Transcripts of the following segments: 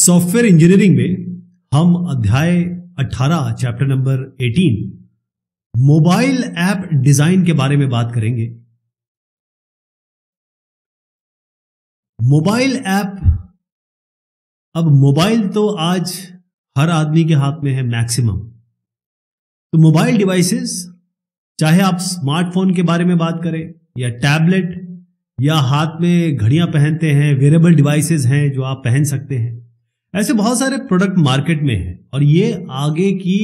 Software engineering में हम अध्याय 18 chapter number 18 mobile app design के बारे में बात करेंगे। मोबाइल ऐप, अब मोबाइल तो आज हर आदमी के हाथ में है मैक्सिमम। तो मोबाइल डिवाइसेस, चाहे आप स्मार्टफोन के बारे में बात करें या टैबलेट या हाथ में घड़ियां पहनते हैं, वेरेबल डिवाइसेस हैं जो आप पहन सकते हैं, ऐसे बहुत सारे प्रोडक्ट मार्केट में हैं। और ये आगे की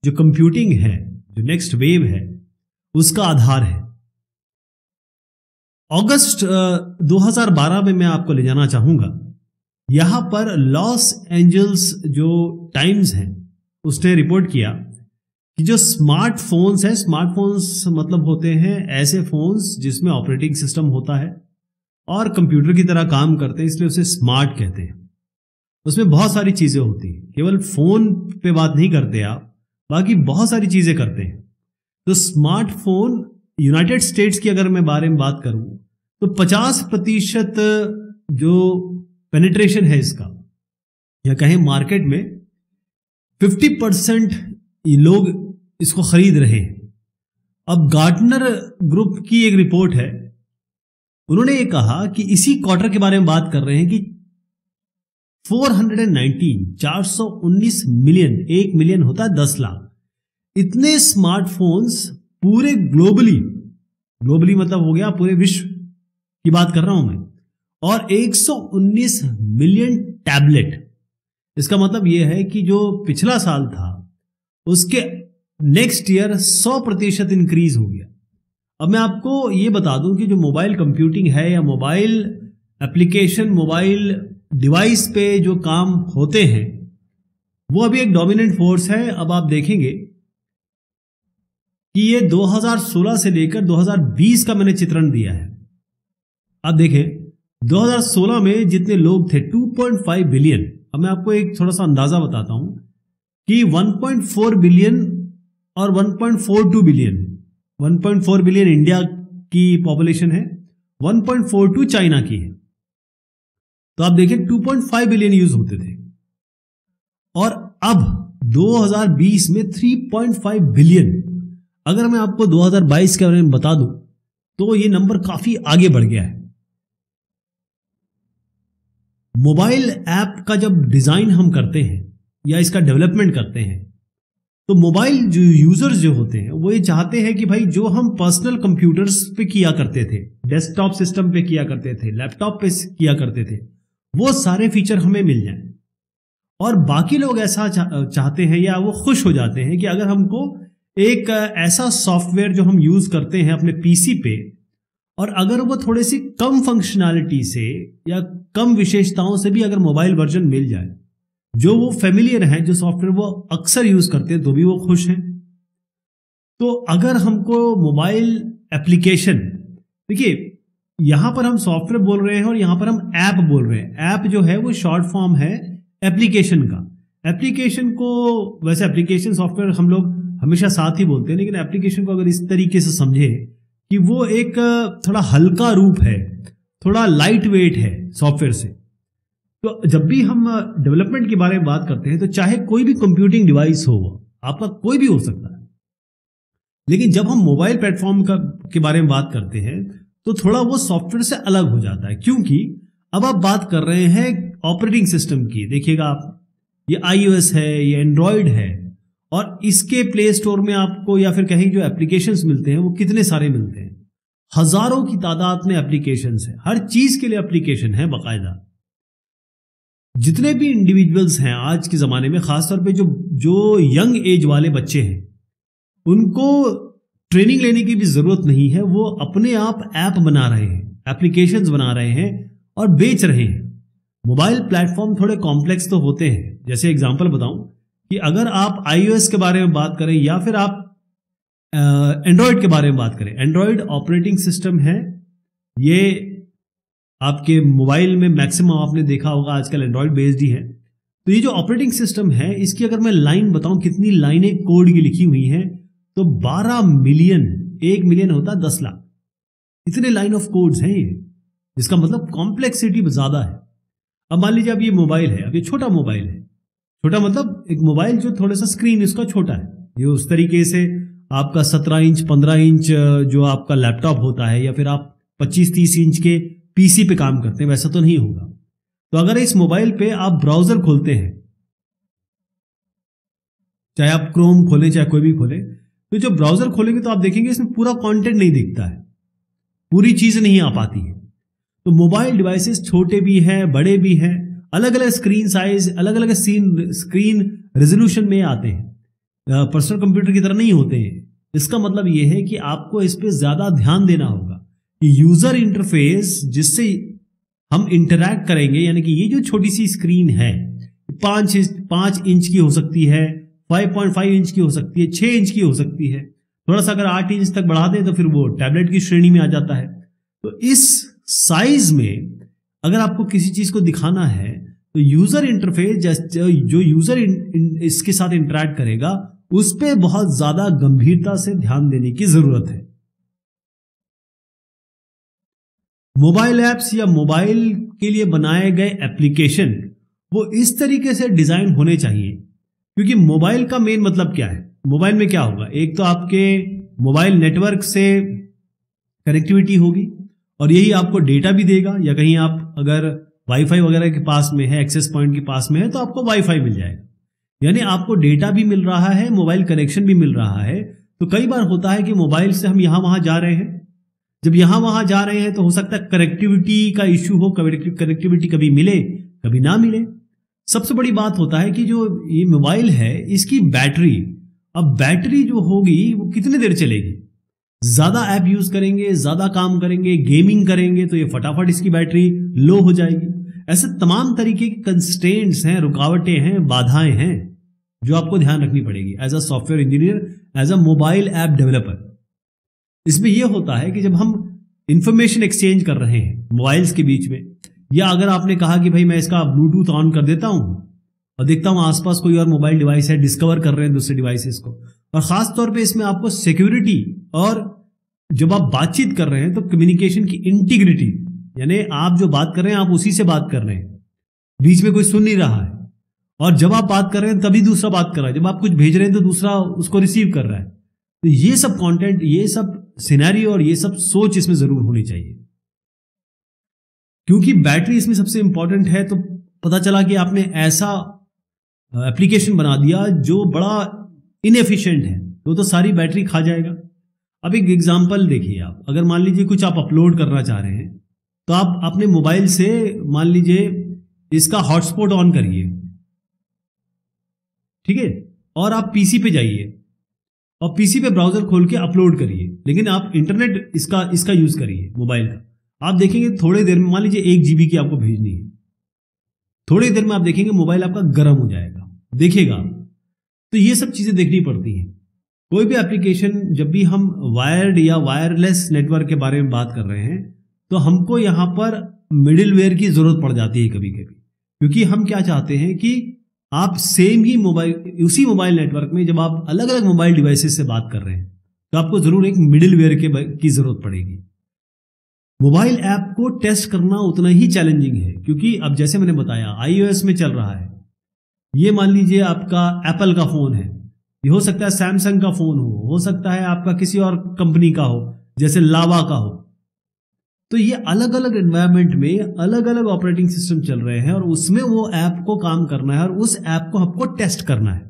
जो कंप्यूटिंग है, जो नेक्स्ट वेव है, उसका आधार है। अगस्त 2012 में मैं आपको ले जाना चाहूंगा। यहां पर लॉस एंजल्स जो टाइम्स है उसने रिपोर्ट किया कि जो स्मार्टफोन्स हैं, स्मार्टफोन्स मतलब होते हैं ऐसे फोन्स जिसमें ऑपरेटिंग सिस्टम होता है और कंप्यूटर की तरह काम करते हैं, इसलिए उसे स्मार्ट कहते हैं। उसमें बहुत सारी चीजें होती हैं, केवल फोन पे बात नहीं करते आप, बाकी बहुत सारी चीजें करते हैं। तो स्मार्टफोन यूनाइटेड स्टेट्स की अगर मैं बारे में बात करूं तो 50% जो पेनिट्रेशन है इसका, या कहें मार्केट में 50% लोग इसको खरीद रहे हैं। अब गार्टनर ग्रुप की एक रिपोर्ट है, उन्होंने ये कहा कि इसी क्वार्टर के बारे में बात कर रहे हैं कि 419 मिलियन, 1 मिलियन होता है 10 लाख, इतने स्मार्टफोन्स पूरे ग्लोबली मतलब हो गया पूरे विश्व की बात कर रहा हूं मैं, और 119 मिलियन टैबलेट। इसका मतलब यह है कि जो पिछला साल था उसके नेक्स्ट ईयर 100% इंक्रीज हो गया। अब मैं आपको यह बता दूं कि जो मोबाइल कंप्यूटिंग है या मोबाइल एप्लीकेशन, मोबाइल डिवाइस पे जो काम होते हैं, वो अभी एक डोमिनेंट फोर्स है। अब आप देखेंगे कि ये 2016 से लेकर 2020 का मैंने चित्रण दिया है। आप देखें 2016 में जितने लोग थे 2.5 बिलियन। अब मैं आपको एक थोड़ा सा अंदाजा बताता हूं कि 1.4 बिलियन और 1.42 बिलियन, 1.4 बिलियन इंडिया की पॉपुलेशन है, 1.42 चाइना की है। तो आप देखें 2.5 बिलियन यूज होते थे, और अब 2020 में 3.5 बिलियन। अगर मैं आपको 2022 के बारे में बता दूं तो ये नंबर काफी आगे बढ़ गया है। मोबाइल ऐप का जब डिजाइन हम करते हैं या इसका डेवलपमेंट करते हैं, तो मोबाइल जो यूजर्स जो होते हैं वो ये चाहते हैं कि भाई जो हम पर्सनल कंप्यूटर्स पे किया करते थे, डेस्कटॉप सिस्टम पे किया करते थे, लैपटॉप पे किया करते थे, वो सारे फीचर हमें मिल जाएं। और बाकी लोग ऐसा चाहते हैं या वो खुश हो जाते हैं कि अगर हमको एक ऐसा सॉफ्टवेयर जो हम यूज करते हैं अपने पीसी पे, और अगर वो थोड़ी सी कम फंक्शनैलिटी से या कम विशेषताओं से भी अगर मोबाइल वर्जन मिल जाए, जो वो फेमिलियर है, जो सॉफ्टवेयर वो अक्सर यूज करते हैं, तो भी वो खुश हैं। तो अगर हमको मोबाइल एप्लीकेशन, देखिए यहां पर हम सॉफ्टवेयर बोल रहे हैं और यहां पर हम ऐप बोल रहे हैं। ऐप जो है वो शॉर्ट फॉर्म है एप्लीकेशन का। एप्लीकेशन को वैसे एप्लीकेशन सॉफ्टवेयर हम लोग हमेशा साथ ही बोलते हैं, लेकिन एप्लीकेशन को अगर इस तरीके से समझे कि वो एक थोड़ा हल्का रूप है, थोड़ा लाइट वेट है सॉफ्टवेयर से। तो जब भी हम डेवलपमेंट के बारे में बात करते हैं, तो चाहे कोई भी कंप्यूटिंग डिवाइस हो, आपका कोई भी हो सकता है, लेकिन जब हम मोबाइल प्लेटफॉर्म के बारे में बात करते हैं तो थोड़ा वो सॉफ्टवेयर से अलग हो जाता है, क्योंकि अब आप बात कर रहे हैं ऑपरेटिंग सिस्टम की। देखिएगा आप, ये iOS है, ये एंड्रॉयड है, और इसके प्ले स्टोर में आपको या फिर कहीं जो एप्लीकेशंस मिलते हैं वो कितने सारे मिलते हैं, हजारों की तादाद में एप्लीकेशंस है, हर चीज के लिए एप्लीकेशन है बाकायदा। जितने भी इंडिविजुअल्स हैं आज के जमाने में, खासतौर पे जो यंग एज वाले बच्चे हैं, उनको ट्रेनिंग लेने की भी जरूरत नहीं है, वो अपने आप ऐप बना रहे हैं, एप्लीकेशंस बना रहे हैं और बेच रहे हैं। मोबाइल प्लेटफॉर्म थोड़े कॉम्प्लेक्स तो होते हैं। जैसे एग्जांपल बताऊं कि अगर आप iOS के बारे में बात करें या फिर आप एंड्रॉयड के बारे में बात करें, एंड्रॉयड ऑपरेटिंग सिस्टम है, ये आपके मोबाइल में मैक्सिमम आपने देखा होगा आजकल एंड्रॉयड बेस्ड ही है। तो ये जो ऑपरेटिंग सिस्टम है, इसकी अगर मैं लाइन बताऊं कितनी लाइनें कोड की लिखी हुई हैं, तो 12 मिलियन, 1 मिलियन होता है 10 लाख, इतने लाइन ऑफ कोड्स हैं ये। इसका मतलब कॉम्प्लेक्सिटी ज्यादा है। अब मान लीजिए अब ये मोबाइल है, अब ये छोटा मोबाइल है, छोटा मतलब एक मोबाइल जो थोड़ा सा स्क्रीन इसका छोटा है, ये उस तरीके से आपका 17 इंच 15 इंच जो आपका लैपटॉप होता है या फिर आप 25-30 इंच के पीसी पे काम करते हैं, वैसा तो नहीं होगा। तो अगर इस मोबाइल पे आप ब्राउजर खोलते हैं, चाहे आप क्रोम खोलें चाहे कोई भी खोले, तो जब ब्राउजर खोलेंगे तो आप देखेंगे इसमें पूरा कंटेंट नहीं दिखता है, पूरी चीज नहीं आ पाती है। तो मोबाइल डिवाइसेस छोटे भी हैं, बड़े भी हैं, अलग अलग स्क्रीन साइज, अलग अलग स्क्रीन रेजोल्यूशन में आते हैं, पर्सनल कंप्यूटर की तरह नहीं होते हैं। इसका मतलब यह है कि आपको इस पे ज्यादा ध्यान देना होगा कि यूजर इंटरफेस जिससे हम इंटरैक्ट करेंगे, यानी कि ये जो छोटी सी स्क्रीन है 5 इंच की हो सकती है, 5.5 इंच की हो सकती है, 6 इंच की हो सकती है, थोड़ा सा अगर 8 इंच तक बढ़ा दें तो फिर वो टैबलेट की श्रेणी में आ जाता है। तो इस साइज में अगर आपको किसी चीज को दिखाना है तो यूजर इंटरफेस जो यूजर इसके साथ इंटरैक्ट करेगा उस पर बहुत ज्यादा गंभीरता से ध्यान देने की जरूरत है। मोबाइल ऐप्स या मोबाइल के लिए बनाए गए एप्लीकेशन वो इस तरीके से डिजाइन होने चाहिए, क्योंकि मोबाइल का मेन मतलब क्या है, मोबाइल में क्या होगा, एक तो आपके मोबाइल नेटवर्क से कनेक्टिविटी होगी और यही आपको डेटा भी देगा, या कहीं आप अगर वाईफाई वगैरह के पास में है, एक्सेस पॉइंट के पास में है, तो आपको वाईफाई मिल जाएगा, यानी आपको डेटा भी मिल रहा है, मोबाइल कनेक्शन भी मिल रहा है। तो कई बार होता है कि मोबाइल से हम यहां वहां जा रहे हैं, जब यहां वहां जा रहे हैं तो हो सकता है कनेक्टिविटी का इश्यू हो, कनेक्टिविटी कभी मिले कभी ना मिले। सबसे बड़ी बात होता है कि जो ये मोबाइल है इसकी बैटरी, अब बैटरी जो होगी वो कितनी देर चलेगी, ज्यादा ऐप यूज करेंगे, ज्यादा काम करेंगे, गेमिंग करेंगे तो ये फटाफट इसकी बैटरी लो हो जाएगी। ऐसे तमाम तरीके के कंस्ट्रेंट्स हैं, रुकावटें हैं, बाधाएं हैं जो आपको ध्यान रखनी पड़ेगी as a software engineer, as a mobile app developer. इसमें यह होता है कि जब हम इंफॉर्मेशन एक्सचेंज कर रहे हैं मोबाइल्स के बीच में, या अगर आपने कहा कि भाई मैं इसका ब्लूटूथ ऑन कर देता हूं और देखता हूं आसपास कोई और मोबाइल डिवाइस है, डिस्कवर कर रहे हैं दूसरे डिवाइसेस को, और खास तौर पे इसमें आपको सिक्योरिटी और जब आप बातचीत कर रहे हैं तो कम्युनिकेशन की इंटीग्रिटी, यानी आप जो बात कर रहे हैं आप उसी से बात कर रहे हैं, बीच में कोई सुन नहीं रहा है, और जब आप बात कर रहे हैं तभी दूसरा बात कर रहा है, जब आप कुछ भेज रहे हैं तो दूसरा उसको रिसीव कर रहा है। तो ये सब कंटेंट, ये सब सिनेरियो और ये सब सोच इसमें जरूर होनी चाहिए। क्योंकि बैटरी इसमें सबसे इंपॉर्टेंट है, तो पता चला कि आपने ऐसा एप्लीकेशन बना दिया जो बड़ा इनएफिशिएंट है तो सारी बैटरी खा जाएगा। अब एक एग्जांपल देखिए, आप अगर मान लीजिए कुछ आप अपलोड करना चाह रहे हैं तो आप अपने मोबाइल से मान लीजिए इसका हॉटस्पॉट ऑन करिए, ठीक है, और आप पीसी पे जाइए और पीसी पे ब्राउजर खोल के अपलोड करिए, लेकिन आप इंटरनेट इसका यूज करिए मोबाइल का। आप देखेंगे थोड़ी देर में, मान लीजिए 1 GB की आपको भेजनी है, थोड़ी देर में आप देखेंगे मोबाइल आपका गर्म हो जाएगा, देखेगा। तो ये सब चीजें देखनी पड़ती हैं। कोई भी एप्लीकेशन, जब भी हम वायर्ड या वायरलेस नेटवर्क के बारे में बात कर रहे हैं तो हमको यहां पर मिडिलवेयर की जरूरत पड़ जाती है कभी कभी, क्योंकि हम क्या चाहते हैं कि आप सेम ही मोबाइल, उसी मोबाइल नेटवर्क में जब आप अलग अलग मोबाइल डिवाइसेस से बात कर रहे हैं तो आपको जरूर एक मिडिलवेयर की जरूरत पड़ेगी। मोबाइल ऐप को टेस्ट करना उतना ही चैलेंजिंग है, क्योंकि अब जैसे मैंने बताया iOS में चल रहा है, ये मान लीजिए आपका एप्पल का फोन है, ये हो सकता है सैमसंग का फोन हो सकता है आपका किसी और कंपनी का हो, जैसे लावा का हो। तो ये अलग अलग एनवायरनमेंट में अलग अलग ऑपरेटिंग सिस्टम चल रहे हैं और उसमें वो ऐप को काम करना है और उस ऐप को आपको टेस्ट करना है।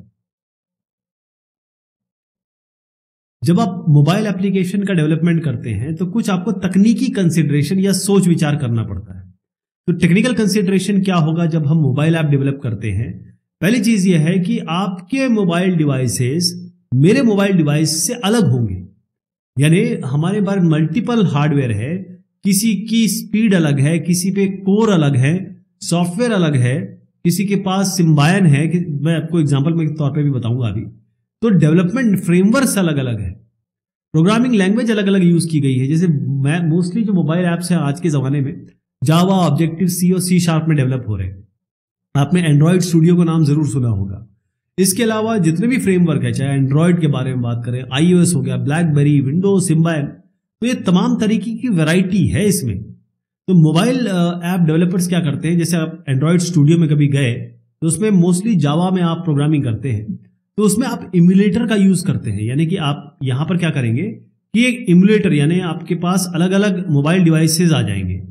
जब आप मोबाइल एप्लीकेशन का डेवलपमेंट करते हैं तो कुछ आपको तकनीकी कंसिडरेशन या सोच विचार करना पड़ता है। तो टेक्निकल कंसिडरेशन क्या होगा जब हम मोबाइल ऐप डेवलप करते हैं? पहली चीज यह है कि आपके मोबाइल डिवाइसेस मेरे मोबाइल डिवाइस से अलग होंगे, यानी हमारे पास मल्टीपल हार्डवेयर है, किसी की स्पीड अलग है, किसी पे कोर अलग है, सॉफ्टवेयर अलग है, किसी के पास सिम्बायन है, कि मैं आपको एग्जांपल के तौर पे भी बताऊंगा अभी। तो डेवलपमेंट फ्रेमवर्क्स अलग अलग है, प्रोग्रामिंग लैंग्वेज अलग अलग यूज की गई है। जैसे मैं मोस्टली जो मोबाइल ऐप्स हैं आज के जमाने में जावा, ऑब्जेक्टिव सी और C# में डेवलप हो रहे हैं। आपने एंड्रॉइड स्टूडियो का नाम जरूर सुना होगा। इसके अलावा जितने भी फ्रेमवर्क है, चाहे एंड्रॉइड के बारे में बात करें, iOS हो गया, ब्लैकबेरी, विंडोज, सिम्बायन, तो ये तमाम तरीके की वैरायटी है इसमें। तो मोबाइल ऐप डेवलपर्स क्या करते हैं, जैसे आप एंड्रॉयड स्टूडियो में कभी गए तो उसमें मोस्टली जावा में आप प्रोग्रामिंग करते हैं, तो उसमें आप इम्यूलेटर का यूज करते हैं। यानी कि आप यहां पर क्या करेंगे कि एक इम्यूलेटर, यानी आपके पास अलग अलग मोबाइल डिवाइसेस आ जाएंगे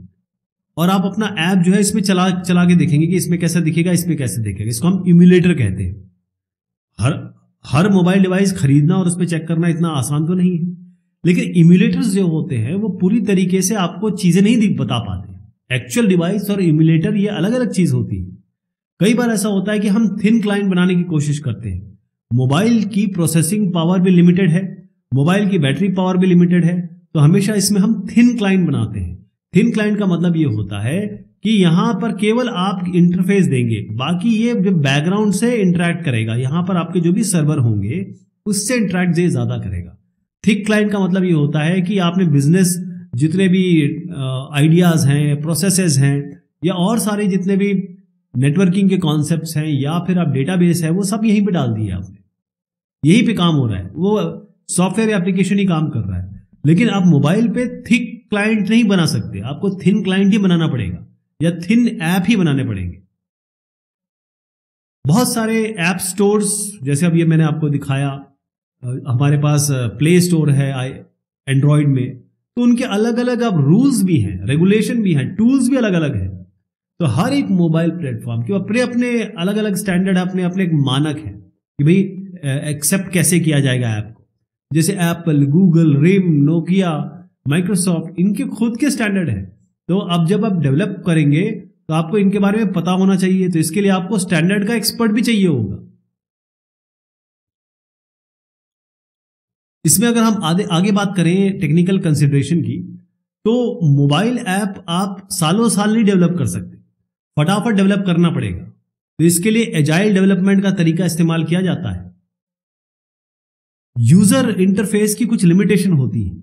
और आप अपना ऐप जो है इसमें चला के देखेंगे कि इसमें कैसा दिखेगा, इसमें कैसे दिखेगा। इसको हम इम्यूलेटर कहते हैं। हर मोबाइल डिवाइस खरीदना और उस पर चेक करना इतना आसान तो नहीं है, लेकिन इम्यूलेटर्स जो होते हैं वो पूरी तरीके से आपको चीजें नहीं बता पाते। एक्चुअल डिवाइस और इम्यूलेटर ये अलग अलग चीज होती है। कई बार ऐसा होता है कि हम थिन क्लाइंट बनाने की कोशिश करते हैं। मोबाइल की प्रोसेसिंग पावर भी लिमिटेड है, मोबाइल की बैटरी पावर भी लिमिटेड है, तो हमेशा इसमें हम थिन क्लाइंट बनाते हैं। थिन क्लाइंट का मतलब ये होता है कि यहां पर केवल आप इंटरफेस देंगे, बाकी ये बैकग्राउंड से इंटरैक्ट करेगा, यहां पर आपके जो भी सर्वर होंगे उससे इंटरैक्ट ज्यादा करेगा। थिक क्लाइंट का मतलब ये होता है कि आपने बिजनेस जितने भी आइडियाज हैं, प्रोसेसेस हैं, या और सारे जितने भी नेटवर्किंग के कॉन्सेप्ट्स हैं, या फिर आप डेटाबेस है, वो सब यहीं पे डाल दिए आपने, यहीं पे काम हो रहा है, वो सॉफ्टवेयर एप्लीकेशन ही काम कर रहा है। लेकिन आप मोबाइल पे थिक क्लाइंट नहीं बना सकते, आपको थिन क्लाइंट ही बनाना पड़ेगा या थिन ऐप ही बनाने पड़ेंगे। बहुत सारे ऐप स्टोर्स, जैसे अब ये मैंने आपको दिखाया, हमारे पास प्ले स्टोर है एंड्रॉयड में, तो उनके अलग अलग अब रूल्स भी हैं, रेगुलेशन भी हैं, टूल्स भी अलग अलग हैं। तो हर एक मोबाइल प्लेटफॉर्म के अपने अपने अलग अलग स्टैंडर्ड, अपने अपने एक मानक है कि भाई एक्सेप्ट कैसे किया जाएगा ऐप को। जैसे Apple, Google, RIM, Nokia, Microsoft, इनके खुद के स्टैंडर्ड है। तो अब जब आप डेवलप करेंगे तो आपको इनके बारे में पता होना चाहिए, तो इसके लिए आपको स्टैंडर्ड का एक्सपर्ट भी चाहिए होगा। इसमें अगर हम आगे बात करें टेक्निकल कंसिडरेशन की, तो मोबाइल ऐप आप सालों साल नहीं डेवलप कर सकते, फटाफट डेवलप करना पड़ेगा। तो इसके लिए एजाइल डेवलपमेंट का तरीका इस्तेमाल किया जाता है। यूजर इंटरफेस की कुछ लिमिटेशन होती है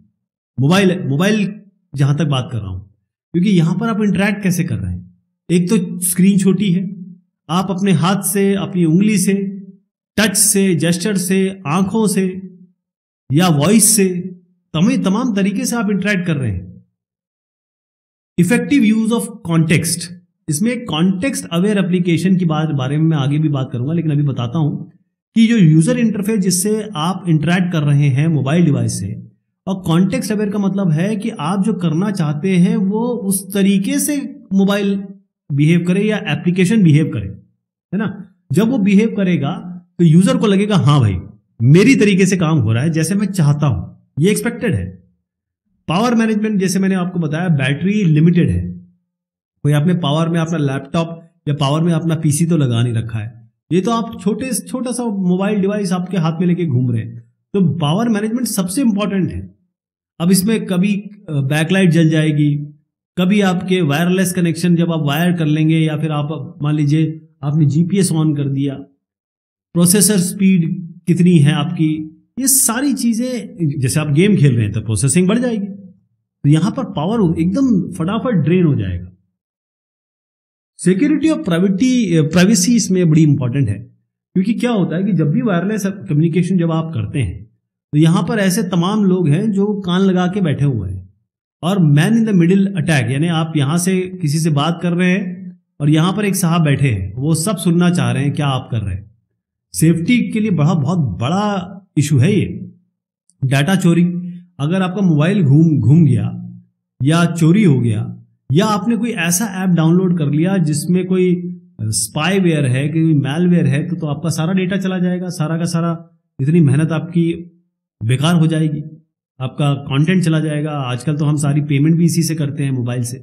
मोबाइल जहां तक बात कर रहा हूं, क्योंकि यहां पर आप इंटरैक्ट कैसे कर रहे हैं। एक तो स्क्रीन छोटी है, आप अपने हाथ से, अपनी उंगली से, टच से, जेस्चर से, आंखों से या वॉइस से, तमाम तरीके से आप इंटरैक्ट कर रहे हैं। इफेक्टिव यूज ऑफ कॉन्टेक्स्ट, इसमें कॉन्टेक्स्ट अवेयर एप्लीकेशन की बारे में मैं आगे भी बात करूंगा, लेकिन अभी बताता हूं कि जो यूजर इंटरफेस जिससे आप इंटरैक्ट कर रहे हैं मोबाइल डिवाइस से, और कॉन्टेक्स्ट अवेयर का मतलब है कि आप जो करना चाहते हैं वो उस तरीके से मोबाइल बिहेव करे या एप्लीकेशन बिहेव करे, है ना। जब वो बिहेव करेगा तो यूजर को लगेगा हाँ भाई मेरी तरीके से काम हो रहा है, जैसे मैं चाहता हूं, ये एक्सपेक्टेड है। पावर मैनेजमेंट, जैसे मैंने आपको बताया, बैटरी लिमिटेड है। कोई आपने पावर में अपना लैपटॉप या पावर में अपना पीसी तो लगा नहीं रखा है, ये तो आप छोटा सा मोबाइल डिवाइस आपके हाथ में लेके घूम रहे हैं। तो पावर मैनेजमेंट सबसे इंपॉर्टेंट है। अब इसमें कभी बैकलाइट जल जाएगी, कभी आपके वायरलेस कनेक्शन जब आप वायर कर लेंगे, या फिर आप मान लीजिए आपने जीपीएस ऑन कर दिया, प्रोसेसर स्पीड कितनी है आपकी, ये सारी चीजें, जैसे आप गेम खेल रहे हैं तो प्रोसेसिंग बढ़ जाएगी, तो यहां पर पावर एकदम फटाफट ड्रेन हो जाएगा। सिक्योरिटी और प्राइवेसी इसमें बड़ी इंपॉर्टेंट है, क्योंकि क्या होता है कि जब भी वायरलेस कम्युनिकेशन जब आप करते हैं तो यहां पर ऐसे तमाम लोग हैं जो कान लगा के बैठे हुए हैं, और man in the middle attack, यानी आप यहां से किसी से बात कर रहे हैं और यहां पर एक साहब बैठे हैं, वो सब सुनना चाह रहे हैं क्या आप कर रहे हैं। सेफ्टी के लिए बहुत बड़ा इशू है ये। डाटा चोरी, अगर आपका मोबाइल घूम गया या चोरी हो गया, या आपने कोई ऐसा ऐप डाउनलोड कर लिया जिसमें कोई स्पाईवेयर है, कोई मैलवेयर है, तो आपका सारा डेटा चला जाएगा, सारा का सारा, इतनी मेहनत आपकी बेकार हो जाएगी, आपका कंटेंट चला जाएगा। आजकल तो हम सारी पेमेंट भी इसी से करते हैं, मोबाइल से।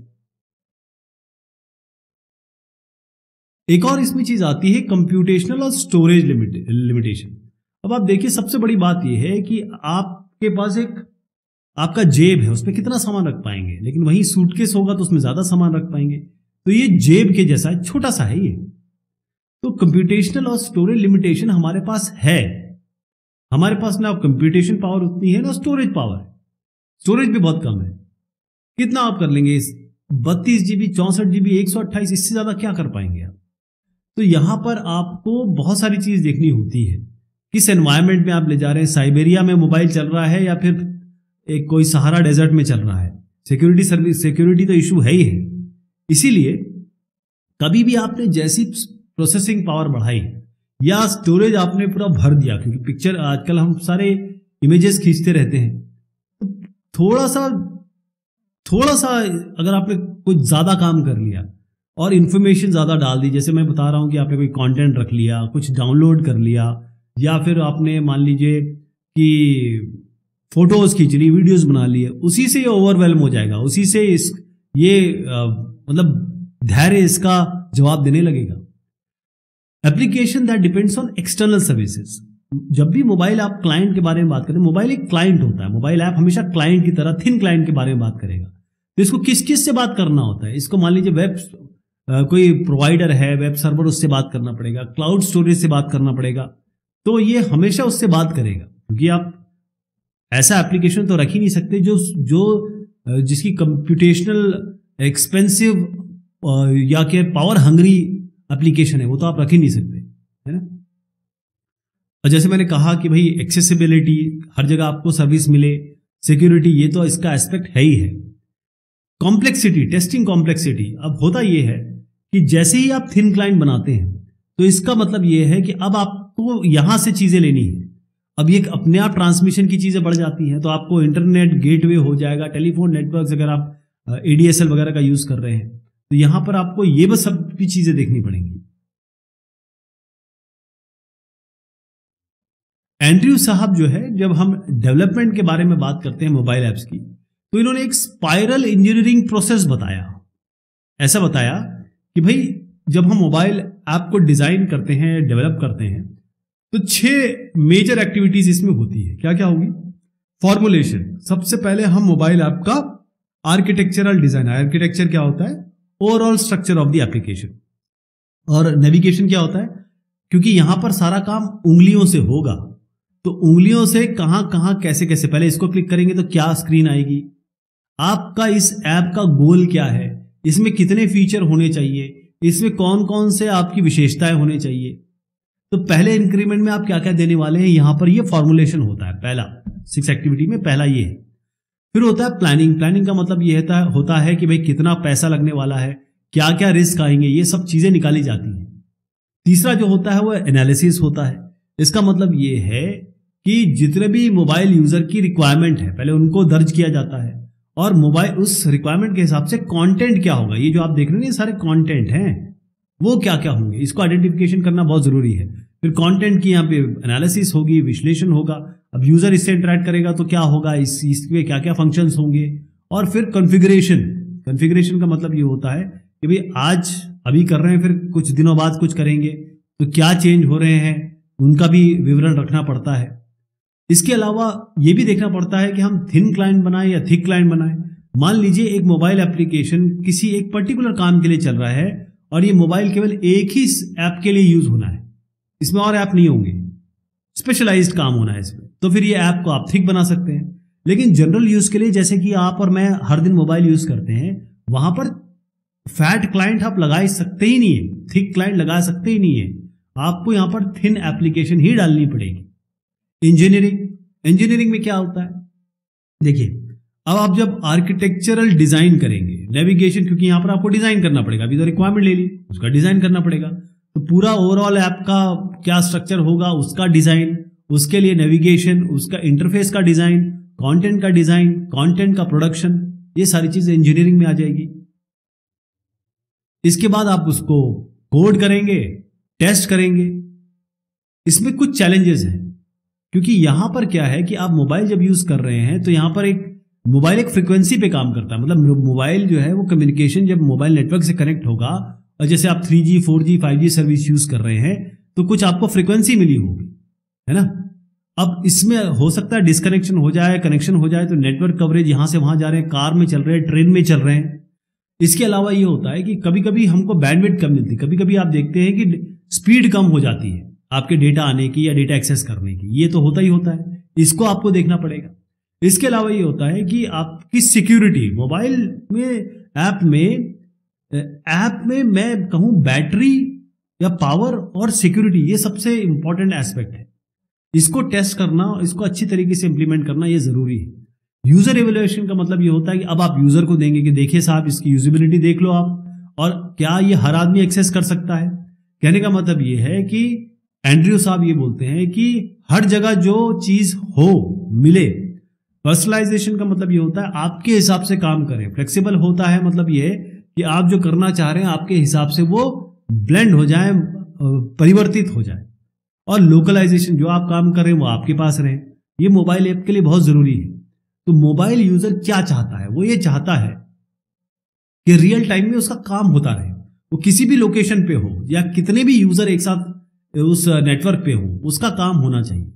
एक और इसमें चीज आती है कंप्यूटेशनल और स्टोरेज लिमिटेशन। अब आप देखिए, सबसे बड़ी बात यह है कि आपके पास एक आपका जेब है, उसमें कितना सामान रख पाएंगे, लेकिन वहीं सूटकेस होगा तो उसमें ज्यादा सामान रख पाएंगे। तो ये जेब के जैसा है, छोटा सा है ये। तो कंप्यूटेशनल और स्टोरेज लिमिटेशन हमारे पास है। हमारे पास ना कंप्यूटेशन पावर उतनी है ना स्टोरेज पावर है, स्टोरेज भी बहुत कम है। कितना आप कर लेंगे, 32 GB, 64 GB, 128, इससे ज्यादा क्या कर पाएंगे आप। तो यहां पर आपको बहुत सारी चीज देखनी होती है, किस एनवायरमेंट में आप ले जा रहे हैं। साइबेरिया में मोबाइल चल रहा है या फिर एक कोई सहारा डेजर्ट में चल रहा है। सिक्योरिटी तो इशू है ही है। इसीलिए कभी भी आपने जैसी प्रोसेसिंग पावर बढ़ाई या स्टोरेज आपने पूरा भर दिया, क्योंकि पिक्चर आजकल हम सारे इमेजेस खींचते रहते हैं, तो थोड़ा सा अगर आपने कुछ ज्यादा काम कर लिया और इन्फॉर्मेशन ज्यादा डाल दी, जैसे मैं बता रहा हूं कि आपने कोई कंटेंट रख लिया, कुछ डाउनलोड कर लिया, या फिर आपने मान लीजिए कि फोटोज खींच ली, वीडियोस बना लिए, उसी से ये ओवरवेलम हो जाएगा, उसी से मतलब धैर्य इसका जवाब देने लगेगा। Application that depends on external services. जब भी मोबाइल आप क्लाइंट के बारे में बात करें, मोबाइल एक क्लाइंट होता है, मोबाइल ऐप हमेशा क्लाइंट की तरह थिन क्लाइंट के बारे में बात करेगा। तो इसको किस किस से बात करना होता है, इसको मान लीजिए वेब कोई प्रोवाइडर है, वेब सर्वर, उससे बात करना पड़ेगा, क्लाउड स्टोरेज से बात करना पड़ेगा, तो ये हमेशा उससे बात करेगा, क्योंकि आप ऐसा एप्लीकेशन तो रख ही नहीं सकते जिसकी कंप्यूटेशनल एक्सपेंसिव या के पावर हंग्री एप्लीकेशन है, वो तो आप रख ही नहीं सकते, है ना। और जैसे मैंने कहा कि भाई एक्सेसिबिलिटी, हर जगह आपको सर्विस मिले, सिक्योरिटी, ये तो इसका एस्पेक्ट है ही है। Complexity, testing complexity. अब होता ये है कि जैसे ही आप थिन क्लाइंट बनाते हैं तो इसका मतलब ये है कि अब आपको यहां से चीजें लेनी है, अब ये अपने आप ट्रांसमिशन की चीजें बढ़ जाती हैं, तो आपको इंटरनेट गेटवे हो जाएगा, टेलीफोन नेटवर्क, अगर आप एडीएसएल वगैरह का यूज कर रहे हैं तो यहां पर आपको ये बस सब भी चीजें देखनी पड़ेंगी। एंड्रयू साहब जो है, जब हम डेवलपमेंट के बारे में बात करते हैं मोबाइल ऐप्स की, तो इन्होंने एक स्पाइरल इंजीनियरिंग प्रोसेस बताया। ऐसा बताया कि भाई जब हम मोबाइल ऐप को डिजाइन करते हैं, डेवलप करते हैं, तो 6 मेजर एक्टिविटीज इसमें होती है। क्या क्या होगी? फॉर्मुलेशन, सबसे पहले हम मोबाइल ऐप का आर्किटेक्चरल डिजाइन, आर्किटेक्चर क्या होता है, overall structure of the application, और नेविगेशन क्या होता है, क्योंकि यहां पर सारा काम उंगलियों से होगा, तो उंगलियों से कहां कहां कैसे कैसे, पहले इसको क्लिक करेंगे तो क्या स्क्रीन आएगी, आपका इस ऐप का गोल क्या है, इसमें कितने फीचर होने चाहिए, इसमें कौन कौन से आपकी विशेषताएं होने चाहिए, तो पहले इंक्रीमेंट में आप क्या क्या देने वाले हैं, यहां पर ये फॉर्मुलेशन होता है। पहला 6 एक्टिविटी में पहला ये है। फिर होता है प्लानिंग। प्लानिंग का मतलब ये होता है कि भाई कितना पैसा लगने वाला है, क्या क्या रिस्क आएंगे, ये सब चीजें निकाली जाती हैं। तीसरा जो होता है वो एनालिसिस होता है। इसका मतलब ये है कि जितने भी मोबाइल यूजर की रिक्वायरमेंट है, पहले उनको दर्ज किया जाता है, और मोबाइल उस रिक्वायरमेंट के हिसाब से कंटेंट क्या होगा, ये जो आप देख रहे हैं ये सारे कंटेंट हैं, वो क्या क्या होंगे, इसको आइडेंटिफिकेशन करना बहुत जरूरी है। फिर कंटेंट की यहाँ पे एनालिसिस होगी, विश्लेषण होगा, अब यूजर इससे इंटरेक्ट करेगा तो क्या होगा, इसमें क्या क्या फंक्शंस होंगे, और फिर कॉन्फ़िगरेशन। कॉन्फ़िगरेशन का मतलब ये होता है कि भाई आज अभी कर रहे हैं, फिर कुछ दिनों बाद कुछ करेंगे, तो क्या चेंज हो रहे हैं, उनका भी विवरण रखना पड़ता है। इसके अलावा ये भी देखना पड़ता है कि हम थिन क्लाइंट बनाएं या थिक क्लाइंट बनाएं। मान लीजिए एक मोबाइल एप्लीकेशन किसी एक पर्टिकुलर काम के लिए चल रहा है, और ये मोबाइल केवल एक ही ऐप के लिए यूज होना है, इसमें और ऐप नहीं होंगे, स्पेशलाइज्ड काम होना है इसमें, तो फिर ये ऐप को आप थिक बना सकते हैं। लेकिन जनरल यूज के लिए, जैसे कि आप और मैं हर दिन मोबाइल यूज करते हैं, वहां पर फैट क्लाइंट आप लगा सकते ही नहीं है, थिक क्लाइंट लगा सकते ही नहीं है, आपको यहां पर थिन एप्लीकेशन ही डालनी पड़ेगी। इंजीनियरिंग में क्या होता है, देखिए अब आप जब आर्किटेक्चरल डिजाइन करेंगे, नेविगेशन, क्योंकि यहां पर आपको डिजाइन करना पड़ेगा, अभी तो रिक्वायरमेंट ले ली, उसका डिजाइन करना पड़ेगा, तो पूरा ओवरऑल ऐप का क्या स्ट्रक्चर होगा, उसका डिजाइन, उसके लिए नेविगेशन, उसका इंटरफेस का डिजाइन, कंटेंट का डिजाइन, कंटेंट का प्रोडक्शन, ये सारी चीजें इंजीनियरिंग में आ जाएगी। इसके बाद आप उसको कोड करेंगे, टेस्ट करेंगे। इसमें कुछ चैलेंजेस हैं, क्योंकि यहां पर क्या है कि आप मोबाइल जब यूज कर रहे हैं तो यहां पर मोबाइल एक फ्रीक्वेंसी पे काम करता है, मतलब मोबाइल जो है वो कम्युनिकेशन जब मोबाइल नेटवर्क से कनेक्ट होगा, और जैसे आप 3G 4G 5G service use कर रहे हैं तो कुछ आपको फ्रीक्वेंसी मिली होगी, है ना। अब इसमें हो सकता है डिस्कनेक्शन हो जाए, कनेक्शन हो जाए, तो नेटवर्क कवरेज यहां से वहां जा रहे हैं, कार में चल रहे हैं, ट्रेन में चल रहे हैं। इसके अलावा ये होता है कि कभी कभी हमको बैंडविड्थ कम मिलती है, कभी कभी आप देखते हैं कि स्पीड कम हो जाती है आपके डेटा आने की या डेटा एक्सेस करने की, ये तो होता ही होता है, इसको आपको देखना पड़ेगा। इसके अलावा ये होता है कि आपकी सिक्योरिटी, मोबाइल में ऐप में मैं कहूं बैटरी या पावर और सिक्योरिटी, ये सबसे इंपॉर्टेंट एस्पेक्ट है। इसको टेस्ट करना, इसको अच्छी तरीके से इंप्लीमेंट करना ये जरूरी है। यूजर इवैल्यूएशन का मतलब ये होता है कि अब आप यूजर को देंगे कि देखिए साहब इसकी यूजिबिलिटी देख लो आप, और क्या ये हर आदमी एक्सेस कर सकता है। कहने का मतलब ये है कि एंड्रयू साहब ये बोलते हैं कि हर जगह जो चीज हो मिले। पर्सनलाइजेशन का मतलब ये होता है आपके हिसाब से काम करें। फ्लेक्सिबल होता है मतलब ये कि आप जो करना चाह रहे हैं आपके हिसाब से वो ब्लेंड हो जाए, परिवर्तित हो जाए। और लोकलाइजेशन, जो आप काम कर रहे हैं वो आपके पास रहे। ये मोबाइल ऐप के लिए बहुत जरूरी है। तो मोबाइल यूजर क्या चाहता है, वो ये चाहता है कि रियल टाइम में उसका काम होता रहे, वो किसी भी लोकेशन पे हो या कितने भी यूजर एक साथ उस नेटवर्क पे हो, उसका काम होना चाहिए।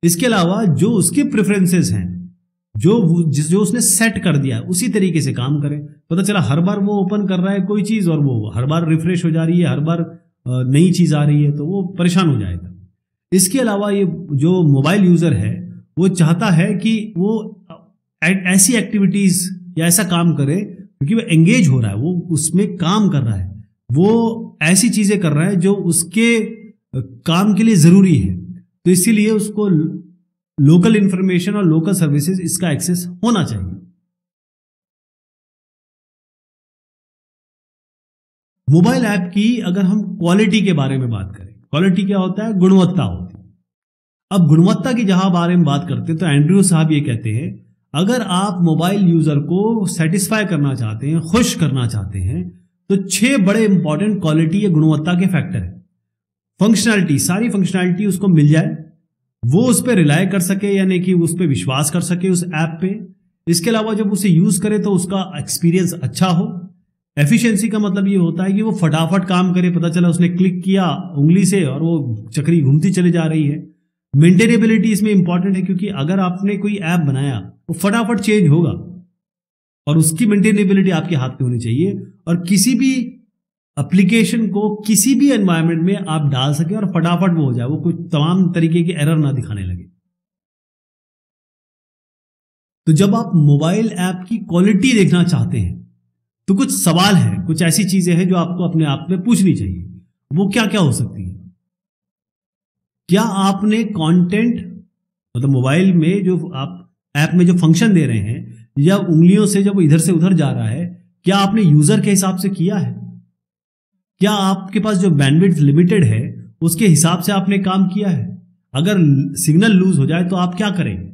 इसके अलावा जो उसके प्रेफरेंसेस हैं, जो उसने सेट कर दिया है उसी तरीके से काम करे। पता चला हर बार वो ओपन कर रहा है कोई चीज और वो हर बार रिफ्रेश हो जा रही है, हर बार नई चीज आ रही है, तो वो परेशान हो जाएगा। इसके अलावा ये जो मोबाइल यूजर है वो चाहता है कि वो ऐसी एक्टिविटीज या ऐसा काम करे क्योंकि वो एंगेज हो रहा है, वो उसमें काम कर रहा है, वो ऐसी चीजें कर रहा है जो उसके काम के लिए जरूरी है। तो इसीलिए उसको लोकल इंफॉर्मेशन और लोकल सर्विसेज इसका एक्सेस होना चाहिए। मोबाइल ऐप की अगर हम क्वालिटी के बारे में बात करें, क्वालिटी क्या होता है, गुणवत्ता होती है। अब गुणवत्ता की जहां बारे में बात करते हैं तो एंड्रयू साहब ये कहते हैं अगर आप मोबाइल यूजर को सेटिस्फाई करना चाहते हैं, खुश करना चाहते हैं, तो 6 बड़े इंपॉर्टेंट क्वालिटी या गुणवत्ता के फैक्टर है। फंक्शनैलिटी, सारी फंक्शनैलिटी उसको मिल जाए, वो उस पर रिलाय कर सके यानी कि उस पर विश्वास कर सके उस ऐप पे। इसके अलावा जब उसे यूज करे तो उसका एक्सपीरियंस अच्छा हो। एफिशिएंसी का मतलब ये होता है कि वो फटाफट काम करे, पता चला उसने क्लिक किया उंगली से और वो चक्री घूमती चली जा रही है। मेंटेनेबिलिटी इसमें इंपॉर्टेंट है क्योंकि अगर आपने कोई ऐप बनाया वो फटाफट चेंज होगा और उसकी मेंटेनेबिलिटी आपके हाथ में होनी चाहिए। और किसी भी एप्लीकेशन को किसी भी एनवायरनमेंट में आप डाल सके और फटाफट वो हो जाए, वो कोई तमाम तरीके की एरर ना दिखाने लगे। तो जब आप मोबाइल ऐप की क्वालिटी देखना चाहते हैं तो कुछ सवाल हैं, कुछ ऐसी चीजें हैं जो आपको अपने आप में पूछनी चाहिए। वो क्या क्या हो सकती है? क्या आपने कंटेंट, मतलब मोबाइल में जो आप ऐप में जो फंक्शन दे रहे हैं या उंगलियों से जब इधर से उधर जा रहा है, क्या आपने यूजर के हिसाब से किया है? क्या आपके पास जो बैंडविड्थ लिमिटेड है उसके हिसाब से आपने काम किया है? अगर सिग्नल लूज हो जाए तो आप क्या करेंगे?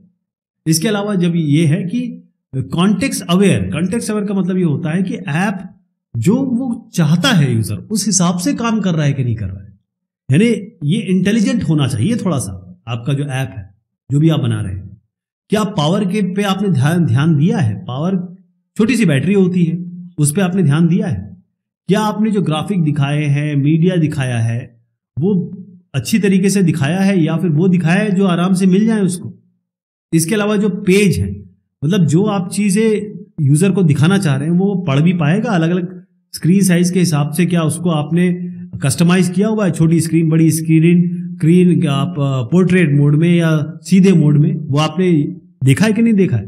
इसके अलावा जब ये है कि कॉन्टेक्स्ट अवेयर का मतलब ये होता है कि ऐप जो वो चाहता है यूजर उस हिसाब से काम कर रहा है कि नहीं कर रहा है। यानी ये इंटेलिजेंट होना चाहिए थोड़ा सा आपका जो ऐप है, जो भी आप बना रहे हैं। क्या पावर के पे आपने ध्यान दिया है? पावर, छोटी सी बैटरी होती है, उस पर आपने ध्यान दिया है? क्या आपने जो ग्राफिक दिखाए हैं, मीडिया दिखाया है, वो अच्छी तरीके से दिखाया है या फिर वो दिखाया है जो आराम से मिल जाए उसको? इसके अलावा जो पेज है, मतलब जो आप चीजें यूजर को दिखाना चाह रहे हैं वो पढ़ भी पाएगा अलग अलग स्क्रीन साइज के हिसाब से? क्या उसको आपने कस्टमाइज किया हुआ है, छोटी स्क्रीन, बड़ी स्क्रीन, आप पोर्ट्रेट मोड में या सीधे मोड में, वो आपने देखा है कि नहीं देखा है?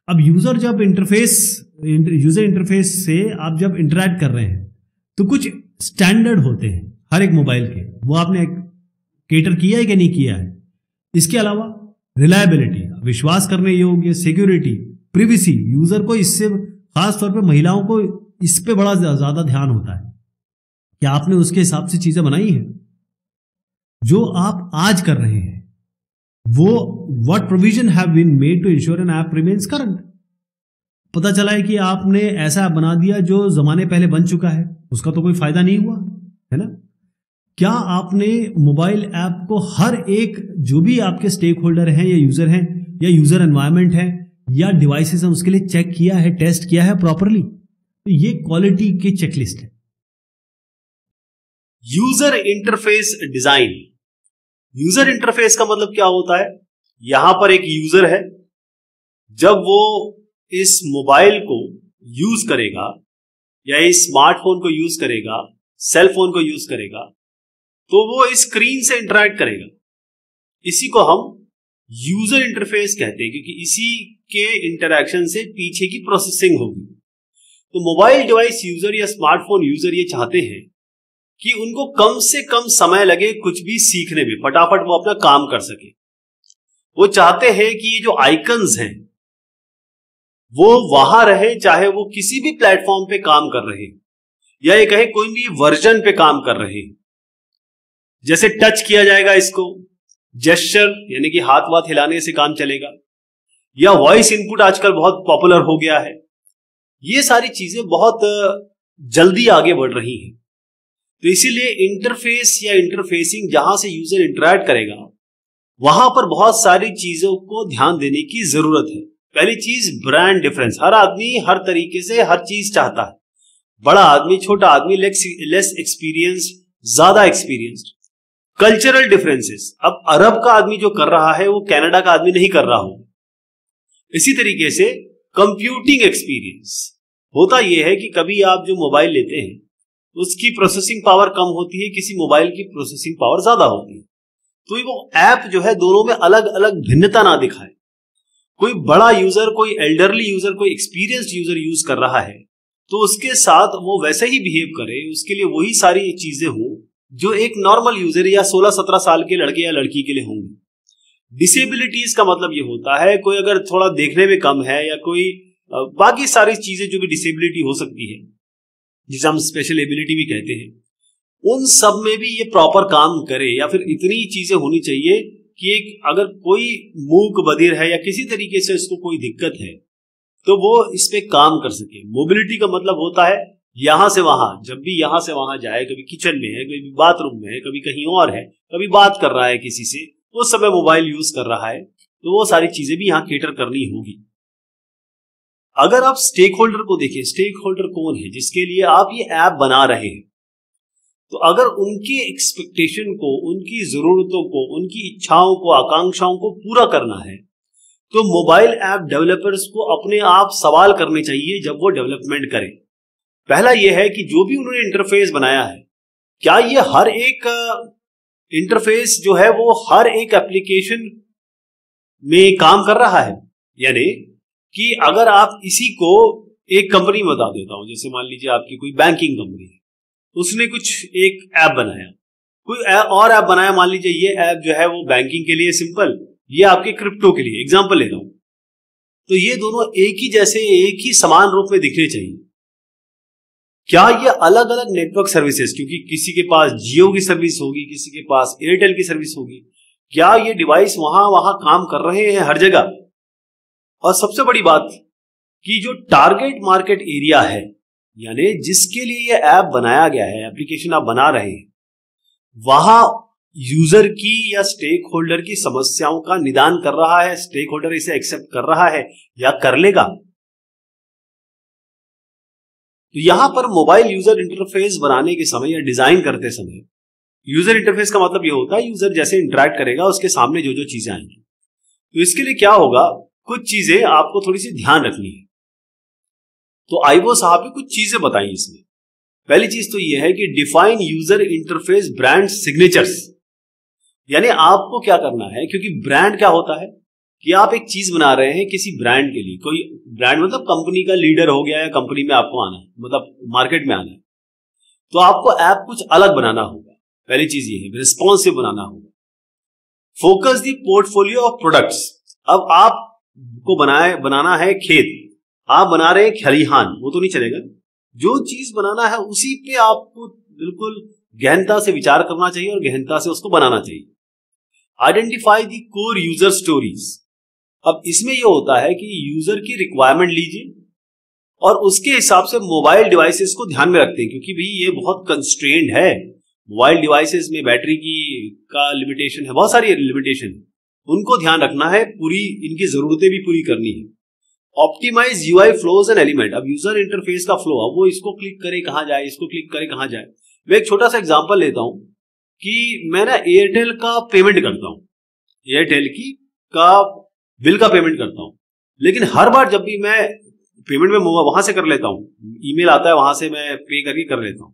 अब यूजर इंटरफेस से आप जब इंटरैक्ट कर रहे हैं तो कुछ स्टैंडर्ड होते हैं हर एक मोबाइल के, वो आपने केटर किया है कि नहीं किया है? इसके अलावा रिलायबिलिटी, विश्वास करने योग्य, सिक्योरिटी, प्रिवेसी, यूजर को इससे खास तौर पे महिलाओं को इस पे बड़ा ज्यादा ध्यान होता है कि आपने उसके हिसाब से चीजें बनाई हैं। जो आप आज कर रहे हैं वो what provision have been made to ensure an app remains current. पता चला है कि आपने ऐसा ऐप बना दिया जो जमाने पहले बन चुका है, उसका तो कोई फायदा नहीं हुआ, है ना? क्या आपने मोबाइल ऐप को हर एक जो भी आपके स्टेक होल्डर हैं या यूजर एनवायरनमेंट है या डिवाइसेस हैं उसके लिए चेक किया है, टेस्ट किया है प्रॉपरली? तो ये क्वालिटी की चेकलिस्ट है। User interface design. User interface का मतलब क्या होता है? यहां पर एक यूजर है, जब वो इस मोबाइल को यूज करेगा या इस स्मार्टफोन को यूज करेगा, सेल फोन को यूज करेगा, तो वो इस स्क्रीन से इंटरैक्ट करेगा। इसी को हम यूजर इंटरफेस कहते हैं क्योंकि इसी के इंटरैक्शन से पीछे की प्रोसेसिंग होगी। तो मोबाइल डिवाइस यूजर या स्मार्टफोन यूजर ये चाहते हैं कि उनको कम से कम समय लगे कुछ भी सीखने में, फटाफट वो अपना काम कर सके। वो चाहते हैं कि ये जो आइकन्स हैं वो वहां रहे, चाहे वो किसी भी प्लेटफॉर्म पे काम कर रहे या ये कहे कोई भी वर्जन पे काम कर रहे। जैसे टच किया जाएगा इसको, जेस्चर यानी कि हाथ वाथ हिलाने से काम चलेगा, या वॉइस इनपुट आजकल बहुत पॉपुलर हो गया है। ये सारी चीजें बहुत जल्दी आगे बढ़ रही हैं। तो इसीलिए इंटरफेस या इंटरफेसिंग जहां से यूजर इंटरैक्ट करेगा वहां पर बहुत सारी चीजों को ध्यान देने की जरूरत है। पहली चीज, ब्रांड डिफरेंस। हर आदमी हर तरीके से हर चीज चाहता है। बड़ा आदमी, छोटा आदमी, लेस एक्सपीरियंस, ज्यादा एक्सपीरियंस्ड। Cultural differences. अब अरब का आदमी जो कर रहा है वो कनाडा का आदमी नहीं कर रहा हो। इसी तरीके से कंप्यूटिंग एक्सपीरियंस। होता यह है कि कभी आप जो मोबाइल लेते हैं उसकी प्रोसेसिंग पावर कम होती है, किसी मोबाइल की प्रोसेसिंग पावर ज्यादा होती है। तो वो ऐप जो है दोनों में अलग अलग भिन्नता ना दिखाए। कोई बड़ा यूजर, कोई एल्डरली यूजर, कोई एक्सपीरियंस्ड यूजर यूज कर रहा है तो उसके साथ वो वैसे ही बिहेव करे, उसके लिए वही सारी चीजें हों जो एक नॉर्मल यूजर या 16-17 साल के लड़के या लड़की के लिए होंगे। डिसेबिलिटीज का मतलब ये होता है कोई अगर थोड़ा देखने में कम है या कोई बाकी सारी चीजें जो भी डिसेबिलिटी हो सकती है जिसे हम स्पेशल एबिलिटी भी कहते हैं, उन सब में भी ये प्रॉपर काम करे। या फिर इतनी चीजें होनी चाहिए कि एक अगर कोई मूक बधिर है या किसी तरीके से इसको कोई दिक्कत है तो वो इस पे काम कर सके। मोबिलिटी का मतलब होता है यहां से वहां, जब भी यहां से वहां जाए, कभी किचन में है, कभी बाथरूम में है, कभी कहीं और है, कभी बात कर रहा है किसी से, उस समय मोबाइल यूज कर रहा है, तो वो सारी चीजें भी यहां केटर करनी होगी। अगर आप स्टेक होल्डर को देखें, स्टेक होल्डर कौन है जिसके लिए आप ये ऐप बना रहे हैं, तो अगर उनकी एक्सपेक्टेशन को, उनकी जरूरतों को, उनकी इच्छाओं को, आकांक्षाओं को पूरा करना है तो मोबाइल ऐप डेवलपर्स को अपने आप सवाल करने चाहिए जब वो डेवलपमेंट करें। पहला यह है कि जो भी उन्होंने इंटरफेस बनाया है, क्या ये हर एक इंटरफेस जो है वो हर एक एप्लीकेशन में काम कर रहा है। यानी कि अगर आप इसी को एक कंपनी में बता देता हूं, जैसे मान लीजिए आपकी कोई बैंकिंग कंपनी है, उसने कुछ एक ऐप बनाया, कोई और ऐप बनाया, मान लीजिए ये ऐप जो है वो बैंकिंग के लिए सिंपल, ये आपके क्रिप्टो के लिए, एग्जांपल लेता हूं, तो ये दोनों एक ही जैसे, एक ही समान रूप में दिखने चाहिए। क्या ये अलग अलग नेटवर्क सर्विसेज, क्योंकि किसी के पास जियो की सर्विस होगी, किसी के पास एयरटेल की सर्विस होगी, क्या ये डिवाइस वहां वहां काम कर रहे हैं हर जगह? और सबसे बड़ी बात कि जो टारगेट मार्केट एरिया है, यानी जिसके लिए ये ऐप बनाया गया है, एप्लीकेशन आप बना रहे हैं, वहां यूजर की या स्टेक होल्डर की समस्याओं का निदान कर रहा है, स्टेक होल्डर इसे एक्सेप्ट कर रहा है या कर लेगा। तो यहां पर मोबाइल यूजर इंटरफेस बनाने के समय या डिजाइन करते समय, यूजर इंटरफेस का मतलब यह होता है यूजर जैसे इंटरैक्ट करेगा उसके सामने जो जो चीजें आएंगी। तो इसके लिए क्या होगा, कुछ चीजें आपको थोड़ी सी ध्यान रखनी है। तो आईवो साहब ने कुछ चीजें बताई इसमें। पहली चीज तो यह है कि define user interface brand signatures, यानी आपको क्या करना है, क्योंकि ब्रांड क्या होता है कि आप एक चीज बना रहे हैं किसी ब्रांड के लिए। कोई ब्रांड मतलब कंपनी का लीडर हो गया, या कंपनी में आपको आना है, मतलब मार्केट में आना है, तो आपको ऐप कुछ अलग बनाना होगा। पहली चीज ये है, रिस्पॉन्सिव बनाना होगा। Focus the portfolio of products. अब आपको बनाना है खेत, आप बना रहे हैं खलिहान, वो तो नहीं चलेगा। जो चीज बनाना है उसी पे आपको बिल्कुल गहनता से विचार करना चाहिए और गहनता से उसको बनाना चाहिए। Identify the core user stories. अब इसमें यह होता है कि यूजर की रिक्वायरमेंट लीजिए और उसके हिसाब से मोबाइल डिवाइसेस को ध्यान में रखते हैं, क्योंकि भाई ये बहुत कंस्ट्रेंड है। मोबाइल डिवाइसेस में बैटरी का लिमिटेशन है, बहुत सारी लिमिटेशन है, उनको ध्यान रखना है, पूरी इनकी जरूरतें भी पूरी करनी है। Optimise UI flows and element. अब यूजर इंटरफेस का फ्लो, अब वो इसको क्लिक करे कहां जाए, इसको क्लिक करे कहां जाए। मैं एक छोटा सा एग्जांपल लेता हूं कि मैं ना एयरटेल का पेमेंट करता हूं, एयरटेल का बिल का पेमेंट करता हूं, लेकिन हर बार जब भी मैं पेमेंट में वहां से कर लेता हूं, ईमेल आता है वहां से मैं पे करके कर लेता हूं,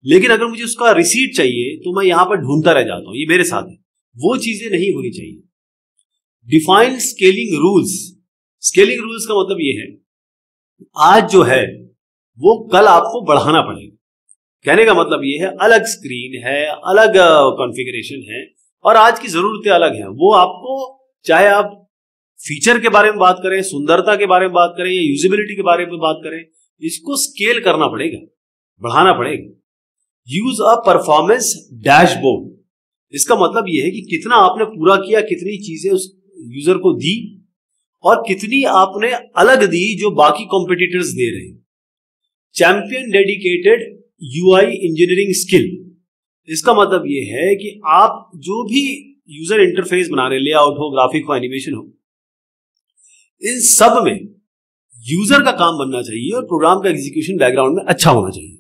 लेकिन अगर मुझे उसका रिसीट चाहिए तो मैं यहां पर ढूंढता रह जाता हूं। ये मेरे साथ है, वो चीजें नहीं होनी चाहिए। Define scaling rules. Scaling rules का मतलब ये है, आज जो है वो कल आपको बढ़ाना पड़ेगा। कहने का मतलब ये है, अलग स्क्रीन है, अलग कॉन्फ़िगरेशन है और आज की जरूरतें अलग हैं। वो आपको, चाहे आप फीचर के बारे में बात करें, सुंदरता के बारे में बात करें या यूजेबिलिटी के बारे में बात करें, इसको स्केल करना पड़ेगा, बढ़ाना पड़ेगा। यूज अ परफॉर्मेंस डैशबोर्ड, इसका मतलब यह है कि कितना आपने पूरा किया, कितनी चीजें उस यूजर को दी और कितनी आपने अलग दी जो बाकी कॉम्पिटिटर्स दे रहे हैं। Champion dedicated UI engineering skill, इसका मतलब यह है कि आप जो भी यूजर इंटरफेस बना रहे, लेआउट हो, ग्राफिक हो, एनिमेशन हो, इन सब में यूजर का काम बनना चाहिए और प्रोग्राम का एग्जीक्यूशन बैकग्राउंड में अच्छा होना चाहिए।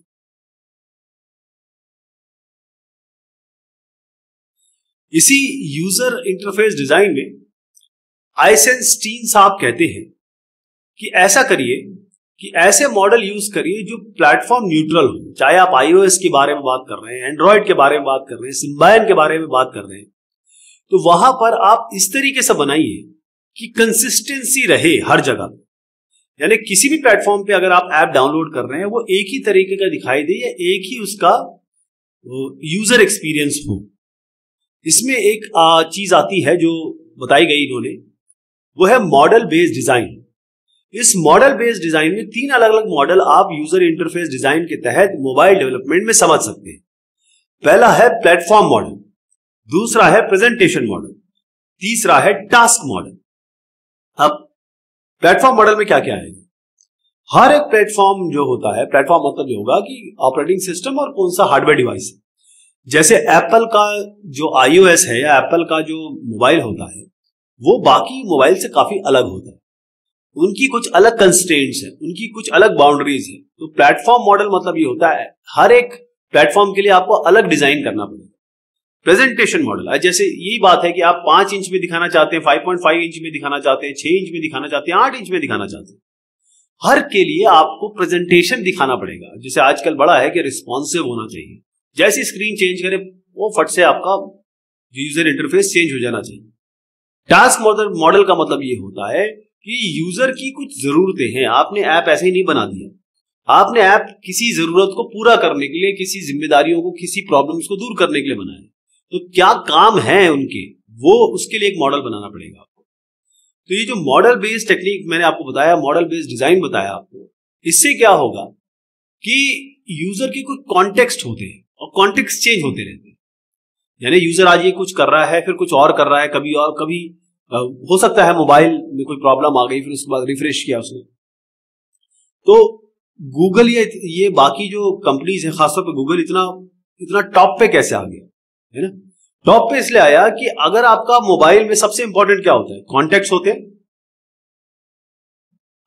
इसी यूजर इंटरफेस डिजाइन में आइसेनस्टीन साहब कहते हैं कि ऐसा करिए कि ऐसे मॉडल यूज करिए जो प्लेटफॉर्म न्यूट्रल हो। चाहे आप iOS के बारे में बात कर रहे हैं, एंड्रॉयड के बारे में बात कर रहे हैं, सिम्बायन के बारे में बात कर रहे हैं, तो वहां पर आप इस तरीके से बनाइए कि कंसिस्टेंसी रहे हर जगह। यानी किसी भी प्लेटफॉर्म पे अगर आप ऐप डाउनलोड कर रहे हैं वो एक ही तरीके का दिखाई दे या एक ही उसका यूजर एक्सपीरियंस हो। इसमें एक चीज आती है जो बताई गई इन्होंने, वो है मॉडल बेस्ड डिजाइन। इस मॉडल बेस्ड डिजाइन में 3 अलग अलग मॉडल आप यूजर इंटरफेस डिजाइन के तहत मोबाइल डेवलपमेंट में समझ सकते हैं। पहला है प्लेटफॉर्म मॉडल, दूसरा है प्रेजेंटेशन मॉडल, तीसरा है टास्क मॉडल। अब प्लेटफॉर्म मॉडल में क्या क्या है? हर एक प्लेटफॉर्म जो होता है, प्लेटफॉर्म मतलब ये होगा कि ऑपरेटिंग सिस्टम और कौन सा हार्डवेयर डिवाइस है। जैसे एप्पल का जो iOS है या एप्पल का जो मोबाइल होता है वो बाकी मोबाइल से काफी अलग होता है। उनकी कुछ अलग कंस्ट्रेंट्स है, उनकी कुछ अलग बाउंड्रीज है। तो प्लेटफॉर्म मॉडल मतलब ये होता है हर एक प्लेटफॉर्म के लिए आपको अलग डिजाइन करना पड़ेगा। प्रेजेंटेशन मॉडल जैसे यही बात है कि आप 5 इंच में दिखाना चाहते हैं, 5.5 इंच में दिखाना चाहते हैं, 6 इंच में दिखाना चाहते हैं, 8 इंच में दिखाना चाहते हैं, हर के लिए आपको प्रेजेंटेशन दिखाना पड़ेगा। जैसे आजकल बड़ा है कि रिस्पॉन्सिव होना चाहिए, जैसी स्क्रीन चेंज करे वो फट से आपका यूजर इंटरफेस चेंज हो जाना चाहिए। टास्क मॉडल का मतलब ये होता है कि यूजर की कुछ जरूरतें हैं, आपने ऐप ऐसे ही नहीं बना दिया, आपने ऐप किसी जरूरत को पूरा करने के लिए, किसी जिम्मेदारियों को, किसी प्रॉब्लम्स को दूर करने के लिए बनाया। तो क्या काम है उनके, वो उसके लिए एक मॉडल बनाना पड़ेगा आपको। तो ये जो मॉडल बेस्ड टेक्निक मैंने आपको बताया, मॉडल बेस्ड डिजाइन बताया आपको, इससे क्या होगा कि यूजर के कुछ कॉन्टेक्स्ट होते हैं और कॉन्टेक्स्ट चेंज होते रहते हैं। यानी यूजर आज ये कुछ कर रहा है, फिर कुछ और कर रहा है, कभी और, कभी हो सकता है मोबाइल में कोई प्रॉब्लम आ गई, फिर उसके बाद रिफ्रेश किया उसने। तो गूगल ये बाकी जो कंपनीज है, खासतौर पर गूगल इतना टॉप पे कैसे आ गया है ना? टॉप पे इसलिए आया कि अगर आपका मोबाइल में सबसे इंपॉर्टेंट क्या होता है, कॉन्टेक्ट्स होते हैं।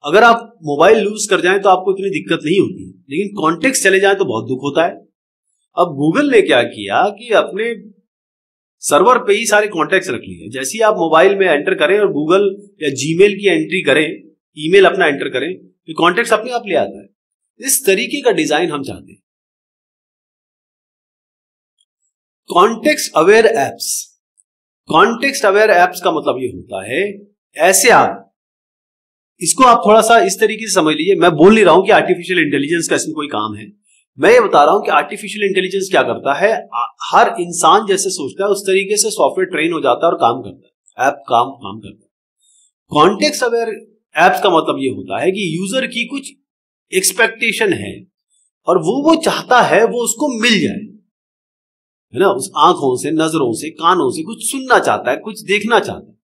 अगर आप मोबाइल लूज कर जाएं तो आपको इतनी दिक्कत नहीं होती, लेकिन कॉन्टेक्ट्स चले जाएं तो बहुत दुख होता है। अब गूगल ने क्या किया कि अपने सर्वर पे ही सारे कॉन्टेक्ट्स रख लिए। जैसे ही आप मोबाइल में एंटर करें और गूगल या जीमेल की एंट्री करें, ईमेल अपना एंटर करें, तो कॉन्टेक्ट्स अपने आप ले आता है। इस तरीके का डिजाइन हम चाहते हैं। Context aware apps, context aware apps का मतलब ये होता है ऐसे आप, इसको आप थोड़ा सा इस तरीके से समझ लीजिए। मैं बोल नहीं रहा हूं कि आर्टिफिशियल इंटेलिजेंस का इसमें कोई काम है, मैं ये बता रहा हूं कि आर्टिफिशियल इंटेलिजेंस क्या करता है, हर इंसान जैसे सोचता है उस तरीके से सॉफ्टवेयर ट्रेन हो जाता है और काम करता है, ऐप काम करता है। कॉन्टेक्स्ट अवेयर एप्स का मतलब ये होता है कि यूजर की कुछ एक्सपेक्टेशन है और वो चाहता है वो उसको मिल जाए, है ना? उस आंखों से, नजरों से, कानों से कुछ सुनना चाहता है, कुछ देखना चाहता है।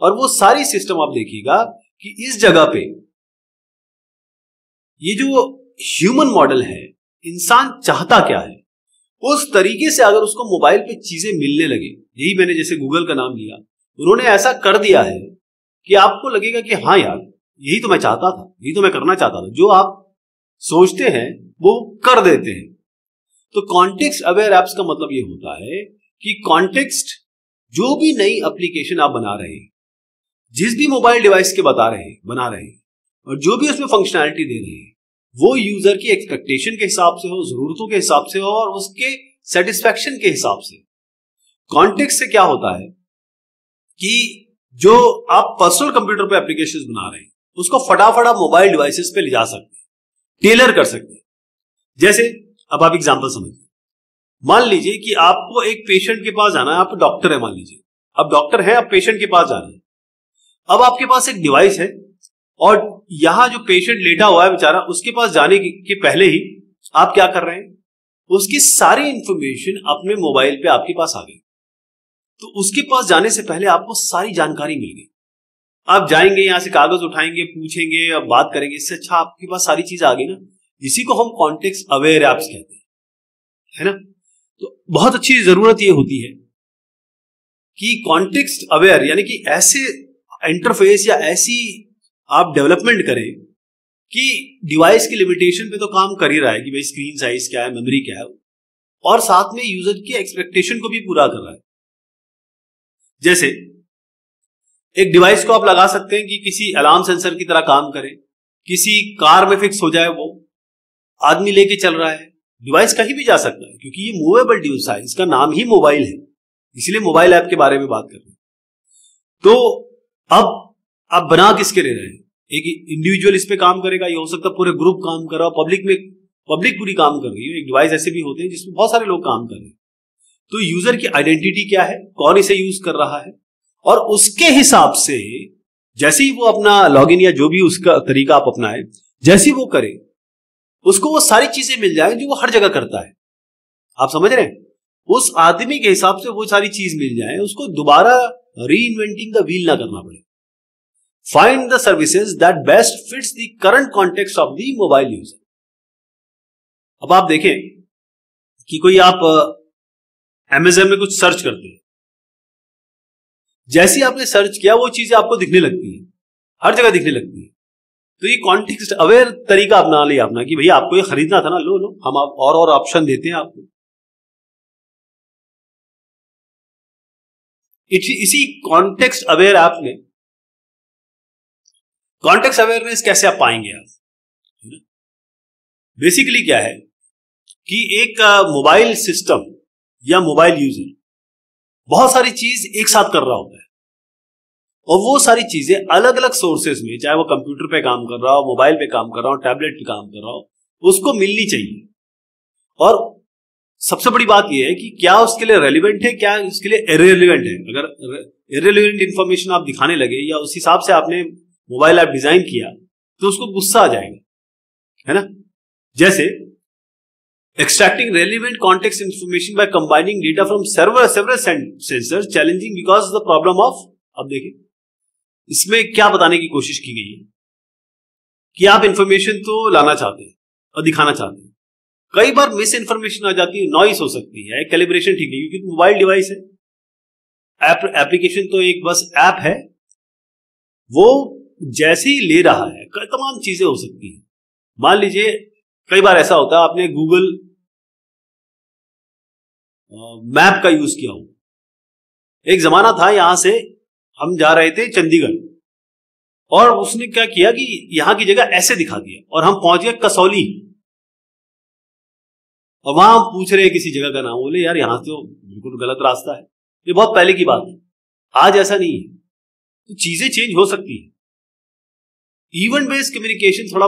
और वो सारी सिस्टम आप देखिएगा कि इस जगह पे ये जो ह्यूमन मॉडल है, इंसान चाहता क्या है, उस तरीके से अगर उसको मोबाइल पे चीजें मिलने लगे, यही मैंने जैसे गूगल का नाम लिया, उन्होंने ऐसा कर दिया है कि आपको लगेगा कि हाँ यार यही तो मैं चाहता था, यही तो मैं करना चाहता था, जो आप सोचते हैं वो कर देते हैं। तो कॉन्टेक्स्ट अवेयर एप्स का मतलब ये होता है कि कॉन्टेक्स्ट, जो भी नई एप्लीकेशन आप बना रहे हैं, जिस भी मोबाइल डिवाइस के बना रहे हैं और जो भी उसमें फंक्शनैलिटी दे रहे हैं, वो यूजर की एक्सपेक्टेशन के हिसाब से हो, जरूरतों के हिसाब से हो और उसके सेटिस्फैक्शन के हिसाब से। कॉन्टेक्स्ट से क्या होता है कि जो आप पर्सनल कंप्यूटर पे एप्लीकेशंस बना रहे हैं उसको फटाफट आप मोबाइल डिवाइसेस पे ले जा सकते हैं, टेलर कर सकते हैं। जैसे अब आप एग्जांपल समझिए, मान लीजिए कि आपको एक पेशेंट के पास जाना है, आप डॉक्टर है मान लीजिए, अब डॉक्टर है, आप पेशेंट के पास जाना है। अब आपके पास एक डिवाइस है और यहां जो पेशेंट लेटा हुआ है बेचारा, उसके पास जाने के पहले ही आप क्या कर रहे हैं, उसकी सारी इंफॉर्मेशन अपने मोबाइल पे आपके पास आ गई। तो उसके पास जाने से पहले आपको सारी जानकारी मिल गई। आप जाएंगे, यहां से कागज उठाएंगे, पूछेंगे, अब बात करेंगे, इससे अच्छा आपके पास सारी चीज आ गई ना। इसी को हम कॉन्टेक्स्ट अवेयर एप्स कहते हैं, है ना। तो बहुत अच्छी जरूरत ये होती है कि कॉन्टेक्स्ट अवेयर यानी कि ऐसे इंटरफेस या ऐसी आप डेवलपमेंट करें कि डिवाइस की लिमिटेशन पे तो काम कर ही रहा है कि भाई स्क्रीन साइज क्या है, मेमोरी क्या है, और साथ में यूजर की एक्सपेक्टेशन को भी पूरा कर रहा है। जैसे एक डिवाइस को आप लगा सकते हैं कि किसी अलार्म सेंसर की तरह काम करे, किसी कार में फिक्स हो जाए, वो आदमी लेके चल रहा है, डिवाइस कहीं भी जा सकता है क्योंकि ये मूवेबल डिवाइस है, इसका नाम ही मोबाइल है, इसलिए मोबाइल ऐप के बारे में बात कर रहे हैं। तो अब आप बना किसके रह रहे हैं, एक इंडिविजुअल इस पे काम करेगा, ये हो सकता है पूरे ग्रुप काम कर रहा हो, पब्लिक पूरी काम कर रही है। एक डिवाइस ऐसे भी होते हैं जिसमें बहुत सारे लोग काम कर रहे हैं। तो यूजर की आइडेंटिटी क्या है, कौन इसे यूज कर रहा है, और उसके हिसाब से जैसे ही वो अपना लॉगिन या जो भी उसका तरीका आप अपनाए, जैसे ही वो करे उसको वो सारी चीजें मिल जाए जो वो हर जगह करता है। आप समझ रहे हैं, उस आदमी के हिसाब से वो सारी चीज मिल जाए, उसको दोबारा री इन्वेंटिंग द व्हील ना करना पड़े। Find the services that best fits the current context of the mobile user. अब आप देखें कि कोई आप अमेज़न में कुछ सर्च करते हैं, जैसे ही आपने सर्च किया वो चीजें आपको दिखने लगती है, हर जगह दिखने लगती है। तो ये कॉन्टेक्स्ट अवेयर तरीका अपना लिया अपना कि भैया आपको ये खरीदना था ना, लो लो, हम आप और ऑप्शन देते हैं आपको। इसी कॉन्टेक्स्ट अवेयर ऐप में कॉन्टेक्स्ट अवेयरनेस कैसे आप पाएंगे आप, बेसिकली क्या है कि एक मोबाइल सिस्टम या मोबाइल यूजर बहुत सारी चीज एक साथ कर रहा होता है, और वो सारी चीजें अलग अलग सोर्सेस में, चाहे वो कंप्यूटर पे काम कर रहा हो, मोबाइल पे काम कर रहा हो, टैबलेट पे काम कर रहा हो, उसको मिलनी चाहिए। और सबसे बड़ी बात यह है कि क्या उसके लिए रेलिवेंट है, क्या उसके लिए इररिलेवेंट है। अगर इररिलेवेंट इंफॉर्मेशन आप दिखाने लगे या उस हिसाब से आपने मोबाइल ऐप डिजाइन किया तो उसको गुस्सा आ जाएगा, है ना। जैसे extracting relevant context information by combining data from several sensors challenging because the problem of, अब देखिए इसमें क्या बताने की कोशिश की गई है कि आप इंफॉर्मेशन तो लाना चाहते हैं और दिखाना चाहते हैं, कई बार मिस इंफॉर्मेशन आ जाती है, नॉइस हो सकती है, कैलिब्रेशन ठीक नहीं, क्योंकि मोबाइल डिवाइस है, एप्लीकेशन तो एक बस ऐप है, वो जैसे ही ले रहा है तमाम चीजें हो सकती है। मान लीजिए कई बार ऐसा होता है आपने गूगल मैप का यूज किया हो, एक जमाना था यहां से हम जा रहे थे चंडीगढ़, और उसने क्या किया कि यहां की जगह ऐसे दिखा दिया और हम पहुंच गए कसौली, और वहां हम पूछ रहे हैं किसी जगह का नाम, बोले यार यहां तो बिल्कुल गलत रास्ता है। ये बहुत पहले की बात है, आज ऐसा नहीं है। तो चीजें चेंज हो सकती है। इवेंट बेस्ड कम्युनिकेशन थोड़ा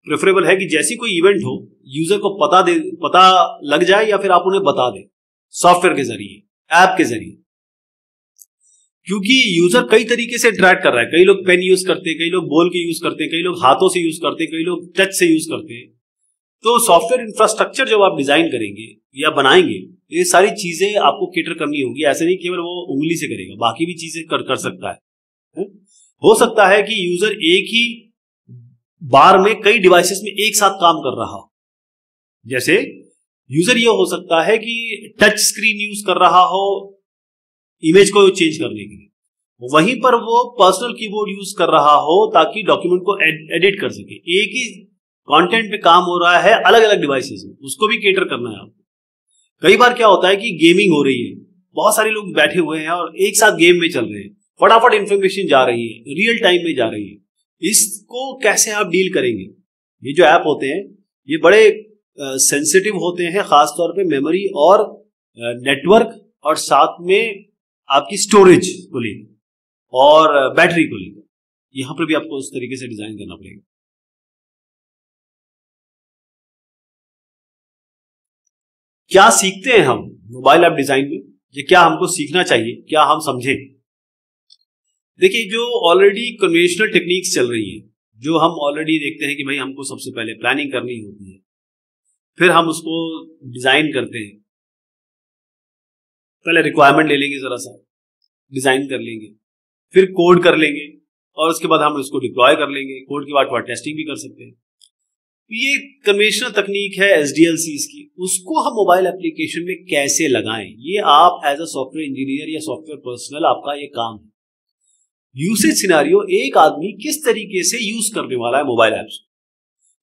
प्रेफरेबल है कि जैसी कोई इवेंट हो, यूजर को पता लग जाए या फिर आप उन्हें बता दें सॉफ्टवेयर के जरिए, ऐप के जरिए, क्योंकि यूजर कई तरीके से इंटरेक्ट कर रहा है। कई लोग पेन यूज करते हैं, कई लोग बोल के यूज करते हैं, कई लोग हाथों से यूज करते हैं, कई लोग टच से यूज करते हैं। तो सॉफ्टवेयर इंफ्रास्ट्रक्चर जब आप डिजाइन करेंगे या बनाएंगे, ये सारी चीजें आपको केटर करनी होगी। ऐसे नहीं केवल वो उंगली से करेगा, बाकी भी चीजें कर सकता है। हो सकता है कि यूजर एक ही बार में कई डिवाइसेस में एक साथ काम कर रहा हो। जैसे यूजर ये हो सकता है कि टच स्क्रीन यूज कर रहा हो इमेज को चेंज करने के लिए, वहीं पर वो पर्सनल कीबोर्ड यूज कर रहा हो ताकि डॉक्यूमेंट को एडिट कर सके। एक ही कंटेंट पे काम हो रहा है अलग अलग डिवाइसेस में, उसको भी केटर करना है आपको। कई बार क्या होता है कि गेमिंग हो रही है, बहुत सारे लोग बैठे हुए हैं और एक साथ गेम में चल रहे हैं, फटाफट इंफॉर्मेशन जा रही है, रियल टाइम में जा रही है। इसको कैसे आप डील करेंगे? ये जो ऐप होते हैं ये बड़े सेंसिटिव होते हैं, खासतौर पे मेमोरी और नेटवर्क और साथ में आपकी स्टोरेज को लेकर और बैटरी को लेकर। यहां पर भी आपको उस तरीके से डिजाइन करना पड़ेगा। क्या सीखते हैं हम मोबाइल ऐप डिजाइन में, या क्या हमको सीखना चाहिए, क्या हम समझें? देखिए, जो ऑलरेडी कन्वेंशनल टेक्निक्स चल रही है, जो हम ऑलरेडी देखते हैं कि भाई हमको सबसे पहले प्लानिंग करनी होती है, फिर हम उसको डिजाइन करते हैं। पहले रिक्वायरमेंट ले लेंगे, जरा सा डिजाइन कर लेंगे, फिर कोड कर लेंगे, और उसके बाद हम उसको डिप्लॉय कर लेंगे। कोड के बाद टेस्टिंग भी कर सकते हैं। ये कन्वेंशनल तकनीक है SDLCs की, उसको हम मोबाइल एप्लीकेशन में कैसे लगाएं, ये आप एज अ सॉफ्टवेयर इंजीनियर या सॉफ्टवेयर पर्सनल आपका ये काम है। यूसेज सिनेरियो, एक आदमी किस तरीके से यूज करने वाला है मोबाइल एप्स,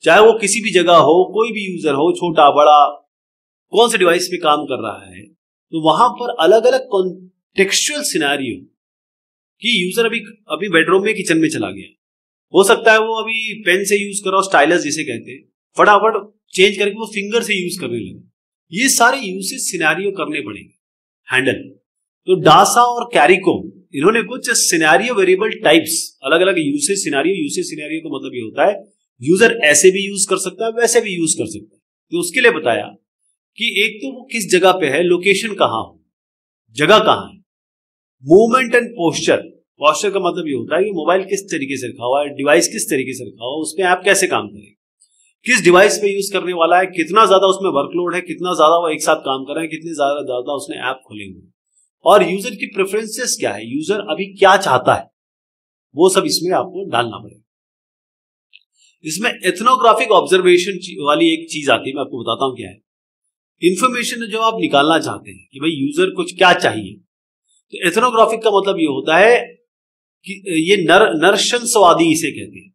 चाहे वो किसी भी जगह हो, कोई भी यूजर हो, छोटा बड़ा, कौन से डिवाइस पे काम कर रहा है, तो वहां पर अलग अलग कॉन्टेक्सचुअल सिनेरियो कि यूजर अभी बेडरूम में, किचन में चला गया, हो सकता है वो अभी पेन से यूज कर रहा हो, स्टाइलस जिसे कहते हैं, फटाफट चेंज करके वो फिंगर से यूज करने लगे। ये सारे यूसेज सिनेरियो करने पड़ेंगे हैंडल। तो डासा और कैरिकोम, इन्होंने कुछ सिनेरियो वेरिएबल टाइप्स, अलग अलग यूसेज सिनेरियो का मतलब ये होता है यूजर ऐसे भी यूज कर सकता है, वैसे भी यूज कर सकता है। तो उसके लिए बताया कि एक तो वो किस जगह पे है, लोकेशन कहां हो, जगह कहां है, मूवमेंट एंड पोस्चर का मतलब ये होता है कि मोबाइल किस तरीके से रखा हुआ है, डिवाइस किस तरीके से रखा हुआ है, उसमें ऐप कैसे काम करेगा, किस डिवाइस पे यूज करने वाला है, कितना ज्यादा उसमें वर्कलोड है, कितना ज्यादा वो एक साथ काम कर रहे हैं, कितने ज्यादा उसने ऐप खोले हुए, और यूजर की प्रेफरेंसेस क्या है, यूजर अभी क्या चाहता है, वो सब इसमें आपको डालना पड़ेगा। इसमें एथनोग्राफिक ऑब्जर्वेशन वाली एक चीज आती है, मैं आपको बताता हूं क्या है। इंफॉर्मेशन जो आप निकालना चाहते हैं कि भाई यूजर कुछ क्या चाहिए, तो एथनोग्राफिक का मतलब ये होता है कि ये नरशंसवादी इसे कहते हैं।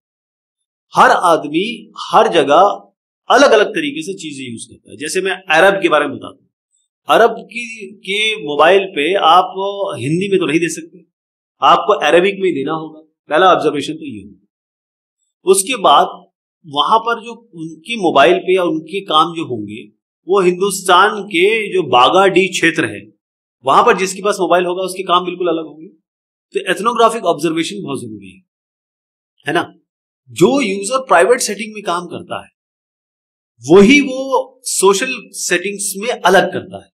हर आदमी हर जगह अलग अलग तरीके से चीजें यूज करता है। जैसे मैं अरब के बारे में बताता हूं, अरब के मोबाइल पे आप हिंदी में तो नहीं दे सकते, आपको अरेबिक में ही देना होगा। पहला ऑब्जर्वेशन तो ये होगा। उसके बाद वहां पर जो उनकी मोबाइल पे या उनके काम जो होंगे, वो हिंदुस्तान के जो बागाडी क्षेत्र है, वहां पर जिसके पास मोबाइल होगा उसके काम बिल्कुल अलग होंगे। तो एथनोग्राफिक ऑब्जर्वेशन बहुत जरूरी है ना। जो यूजर प्राइवेट सेटिंग में काम करता है वही वो सोशल सेटिंग्स में अलग करता है।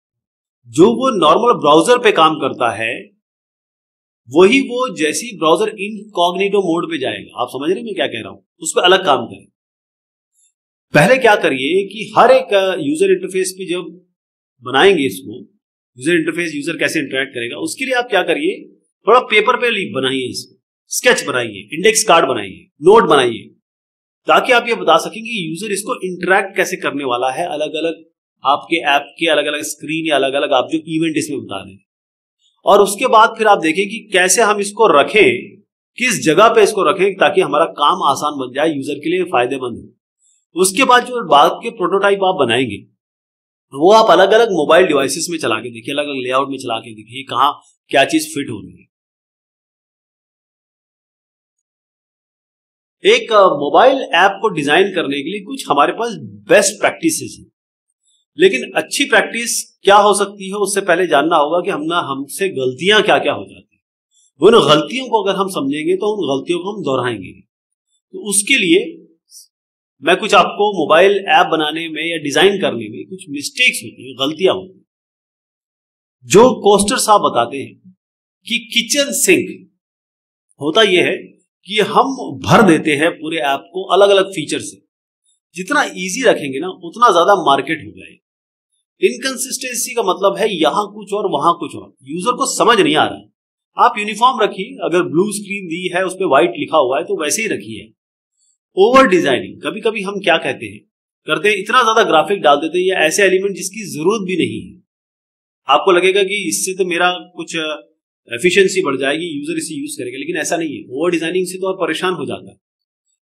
जो वो नॉर्मल ब्राउजर पे काम करता है वही वो जैसी ब्राउजर इनकॉग्निटो मोड पे जाएगा, आप समझ रहे हैं मैं क्या कह रहा हूं, उस पर अलग काम करें। पहले क्या करिए कि हर एक यूजर इंटरफेस पे जब बनाएंगे इसको, यूजर इंटरफेस यूजर कैसे इंटरेक्ट करेगा, उसके लिए आप क्या करिए, थोड़ा पेपर पे बनाइए, इसको स्केच बनाइए, इंडेक्स कार्ड बनाइए, नोट बनाइए, ताकि आप ये बता सकें कि यूजर इसको इंटरेक्ट कैसे करने वाला है अलग अलग आपके ऐप के अलग अलग स्क्रीन या अलग अलग आप जो इवेंट इसमें बता रहे हैं। और उसके बाद फिर आप देखें कि कैसे हम इसको रखें, किस जगह पे इसको रखें ताकि हमारा काम आसान बन जाए, यूजर के लिए फायदेमंद हो। उसके बाद जो बाद के प्रोटोटाइप आप बनाएंगे वो आप अलग अलग मोबाइल डिवाइसेस में चला के देखिए, अलग अलग लेआउट में चला के देखिए कहां क्या चीज फिट हो रही है। एक मोबाइल ऐप को डिजाइन करने के लिए कुछ हमारे पास बेस्ट प्रैक्टिसेस हैं, लेकिन अच्छी प्रैक्टिस क्या हो सकती है उससे पहले जानना होगा कि हमसे गलतियां क्या क्या हो जाती हैं। उन गलतियों को अगर हम समझेंगे तो उन गलतियों को हम दोहराएंगे। तो उसके लिए मैं कुछ आपको मोबाइल ऐप बनाने में या डिजाइन करने में कुछ मिस्टेक्स होती है, गलतियां होती हैं, जो कोस्टर साहब बताते हैं कि किचन सिंक होता यह है कि हम भर देते हैं पूरे ऐप को अलग अलग फीचर से। जितना इजी रखेंगे ना उतना ज्यादा मार्केट हो जाएगा। इनकंसिस्टेंसी का मतलब है यहां कुछ और वहां कुछ और, यूजर को समझ नहीं आ रहा। आप यूनिफॉर्म रखिए, अगर ब्लू स्क्रीन दी है उस पर व्हाइट लिखा हुआ है तो वैसे ही रखिए। ओवर डिजाइनिंग, कभी कभी हम क्या करते हैं, इतना ज्यादा ग्राफिक डाल देते हैं या ऐसे एलिमेंट जिसकी जरूरत भी नहीं है। आपको लगेगा कि इससे तो मेरा कुछ एफिशिएंसी बढ़ जाएगी, यूजर इसे यूज करेगा, लेकिन ऐसा नहीं है। ओवर डिजाइनिंग से तो और परेशान हो जाता है।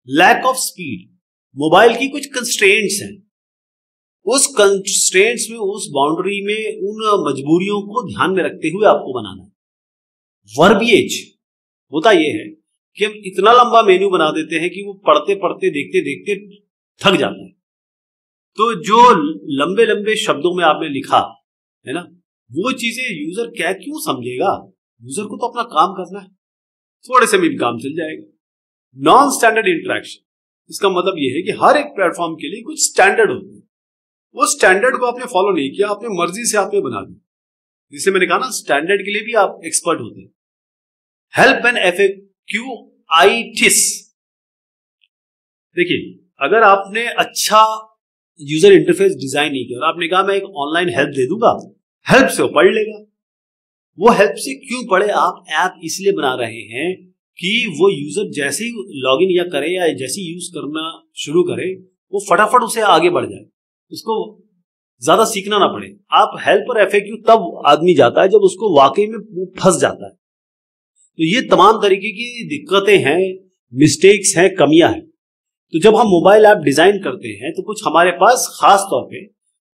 लैक ऑफ स्पीड, मोबाइल की कुछ कंस्ट्रेंट्स हैं, उस कंस्ट्रेंट्स में, उस बाउंड्री में, उन मजबूरियों को ध्यान में रखते हुए आपको बनाना है। वर्बिएज होता यह है कि हम इतना लंबा मेन्यू बना देते हैं कि वो पढ़ते पढ़ते देखते देखते थक जाता है। तो जो लंबे लंबे शब्दों में आपने लिखा है ना, वो चीजें यूजर क्या क्यों समझेगा, यूजर को तो अपना काम करना है, थोड़े से में भी काम चल जाएगा। नॉन स्टैंडर्ड इंटरेक्शन, इसका मतलब यह है कि हर एक प्लेटफॉर्म के लिए कुछ स्टैंडर्ड होते हैं, वो स्टैंडर्ड को आपने फॉलो नहीं किया, आपने मर्जी से आपने बना दिया। जिसे मैंने कहा ना, स्टैंडर्ड के लिए भी आप एक्सपर्ट होते हैं। Help and FAQitis। देखिए, अगर आपने अच्छा यूजर इंटरफेस डिजाइन नहीं किया और आपने कहा मैं एक ऑनलाइन हेल्प दे दूंगा, हेल्प से वो पढ़ लेगा। वो हेल्प से क्यों पढ़े? आप ऐप इसलिए बना रहे हैं कि वो यूजर जैसे ही लॉगिन या करे या जैसे ही यूज करना शुरू करे, वो फटाफट उसे आगे बढ़ जाए, उसको ज्यादा सीखना ना पड़े। आप हेल्प और FAQ तब आदमी जाता है जब उसको वाकई में फंस जाता है। तो ये तमाम तरीके की दिक्कतें हैं, मिस्टेक्स हैं, कमियां हैं। तो जब हम मोबाइल ऐप डिजाइन करते हैं तो कुछ हमारे पास, खास तौर पे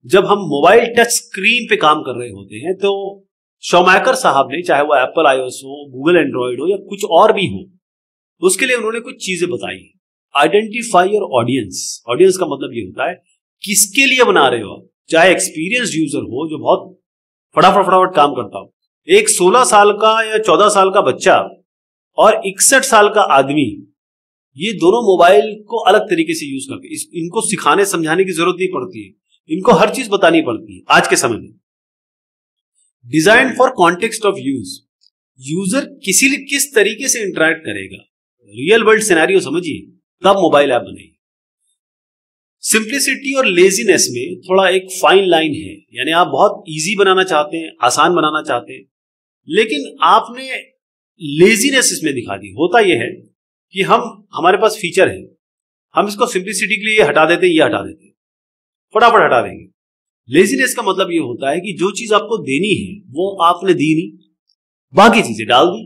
जब हम मोबाइल टच स्क्रीन पे काम कर रहे होते हैं, तो शोमैकर साहब ने, चाहे वो एप्पल iOS हो, गूगल एंड्रॉइड हो या कुछ और भी हो, उसके लिए उन्होंने कुछ चीजें बताई। Identify your audience. ऑडियंस का मतलब ये होता है किसके लिए बना रहे हो आप। चाहे एक्सपीरियंस यूजर हो जो बहुत फटाफट काम करता हो, एक 16 साल का या 14 साल का बच्चा और 61 साल का आदमी, ये दोनों मोबाइल को अलग तरीके से यूज करते हैं। इनको सिखाने समझाने की जरूरत नहीं पड़ती है, इनको हर चीज बतानी पड़ती है आज के समय में। Design for context of use. User किस तरीके से इंटरेक्ट करेगा, रियल वर्ल्ड सिनेरियो समझिए, तब मोबाइल ऐप बनाइए। सिंप्लिसिटी और लेजीनेस में थोड़ा एक फाइन लाइन है, यानी आप बहुत इजी बनाना चाहते हैं, आसान बनाना चाहते हैं, लेकिन आपने लेजीनेस इसमें दिखा दी। होता यह है कि हमारे पास फीचर है, हम इसको सिंप्लिसिटी के लिए हटा देते हैं, ये हटा देते हैं, फटाफट हटा देंगे। लेजीनेस का मतलब ये होता है कि जो चीज आपको देनी है वो आपने दी नहीं, बाकी चीजें डाल दी।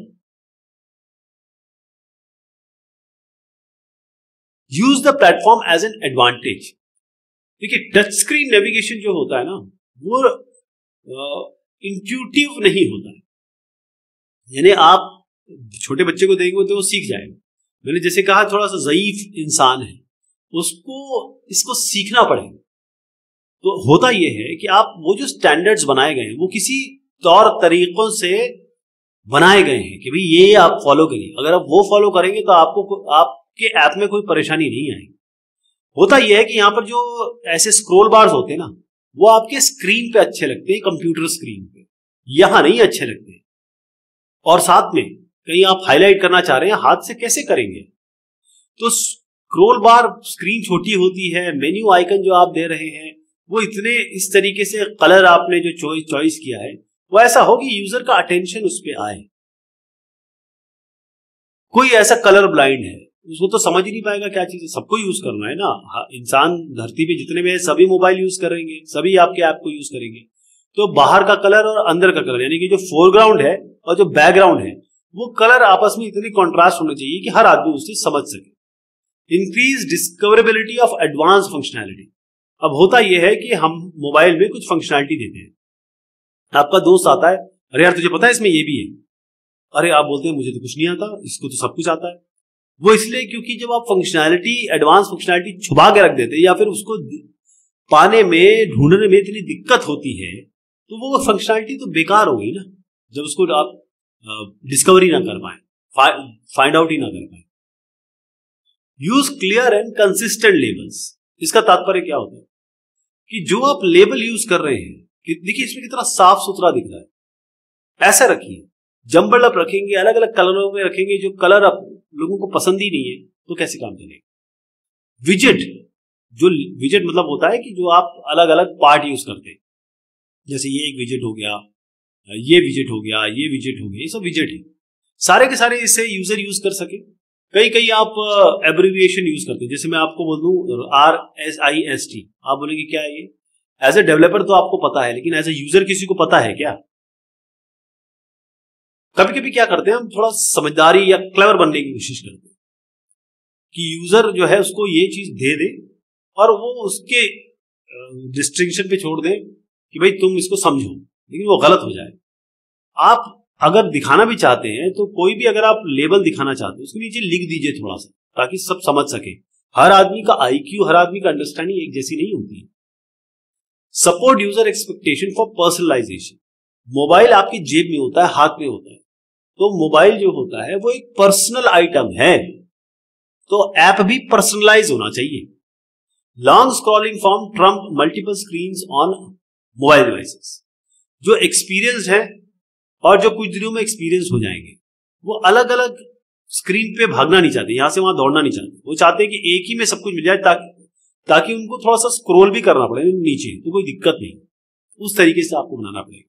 Use the platform as an advantage. देखिए, टच स्क्रीन नेविगेशन जो होता है ना, वो इंट्यूटिव नहीं होता है। यानी आप छोटे बच्चे को देंगे तो वो सीख जाएगा। मैंने जैसे कहा, थोड़ा सा ज़ईफ इंसान है, उसको इसको सीखना पड़ेगा। तो होता यह है कि आप वो जो स्टैंडर्ड्स बनाए गए हैं वो किसी तौर तरीकों से बनाए गए हैं कि भाई ये आप फॉलो करिए। अगर आप वो फॉलो करेंगे तो आपके ऐप में कोई परेशानी नहीं आएगी। होता यह है कि यहां पर जो ऐसे स्क्रॉल बार्स होते हैं ना, वो आपके स्क्रीन पे अच्छे लगते हैं, कंप्यूटर स्क्रीन पे, यहां नहीं अच्छे लगते। और साथ में कहीं आप हाईलाइट करना चाह रहे हैं, हाथ से कैसे करेंगे? तो स्क्रॉल बार, स्क्रीन छोटी होती है, मेन्यू आइकन जो आप दे रहे हैं वो इतने इस तरीके से, कलर आपने जो चॉइस किया है वो ऐसा हो कि यूजर का अटेंशन उस पर आए। कोई ऐसा कलर ब्लाइंड है, उसको तो समझ ही नहीं पाएगा क्या चीज है। सबको यूज करना है ना, इंसान धरती पे जितने में सभी मोबाइल यूज करेंगे, सभी आपके ऐप को यूज करेंगे। तो बाहर का कलर और अंदर का कलर, यानी कि जो फोरग्राउंड है और जो बैकग्राउंड है, वो कलर आपस में इतनी कॉन्ट्रास्ट होना चाहिए कि हर आदमी उससे समझ सके। Increase discoverability of advance functionality. अब होता यह है कि हम मोबाइल में कुछ फंक्शनैलिटी देते हैं, आपका दोस्त आता है, अरे यार तुझे पता है इसमें ये भी है, अरे आप बोलते हैं मुझे तो कुछ नहीं आता, इसको तो सब कुछ आता है। वो इसलिए क्योंकि जब आप फंक्शनैलिटी, एडवांस फंक्शनैलिटी छुपा के रख देते हैं या फिर उसको पाने में, ढूंढने में इतनी दिक्कत होती है, तो वो फंक्शनैलिटी तो बेकार हो गई ना, जब उसको आप डिस्कवरी ना कर पाए, फाइंड आउट ही ना कर पाए। Use clear and consistent labels. इसका तात्पर्य क्या होता है कि जो आप लेबल यूज कर रहे हैं, देखिए इसमें कितना साफ सुथरा दिख रहा है, ऐसा रखिए। जंबल अप रखेंगे, अलग अलग कलरों में रखेंगे, जो कलर आप लोगों को पसंद ही नहीं है, तो कैसे काम चलेगा? विजेट, जो विजेट मतलब होता है कि जो आप अलग अलग पार्ट यूज करते हैं, जैसे ये एक विजेट हो गया, ये विजेट हो गया, ये विजेट हो गया, ये सब विजेट है। सारे के सारे इससे यूजर यूज कर सके। कई आप एब्रिविएशन यूज करते हैं, जैसे मैं आपको बोल दूं RSIST, आप बोलेंगे क्या है ये? एज ए डेवलपर तो आपको पता है, लेकिन एज ए यूजर किसी को पता है क्या? कभी कभी क्या करते हैं हम, थोड़ा समझदारी या क्लेवर बनने की कोशिश करते हैं कि यूजर जो है उसको ये चीज दे दे और वो उसके डिस्ट्रिक्शन पे छोड़ दे कि भाई तुम इसको समझो, लेकिन वो गलत हो जाए। आप अगर दिखाना भी चाहते हैं तो कोई भी, अगर आप लेबल दिखाना चाहते हैं उसके नीचे लिख दीजिए थोड़ा सा, ताकि सब समझ सके। हर आदमी का IQ, हर आदमी का अंडरस्टैंडिंग एक जैसी नहीं होती है। Support user expectation for personalisation. Mobile आपकी जेब में होता है, हाथ में होता है, तो मोबाइल जो होता है वो एक पर्सनल आइटम है, तो ऐप भी पर्सनलाइज होना चाहिए। Long scrolling form Trump multiple screens on mobile devices. जो एक्सपीरियंस है और जो कुछ दिनों में एक्सपीरियंस हो जाएंगे, वो अलग अलग स्क्रीन पे भागना नहीं चाहते, यहां से वहां दौड़ना नहीं चाहते। वो चाहते हैं कि एक ही में सब कुछ मिल जाए, ताकि उनको थोड़ा सा स्क्रॉल भी करना पड़े नीचे तो कोई दिक्कत नहीं, उस तरीके से आपको बनाना पड़ेगा।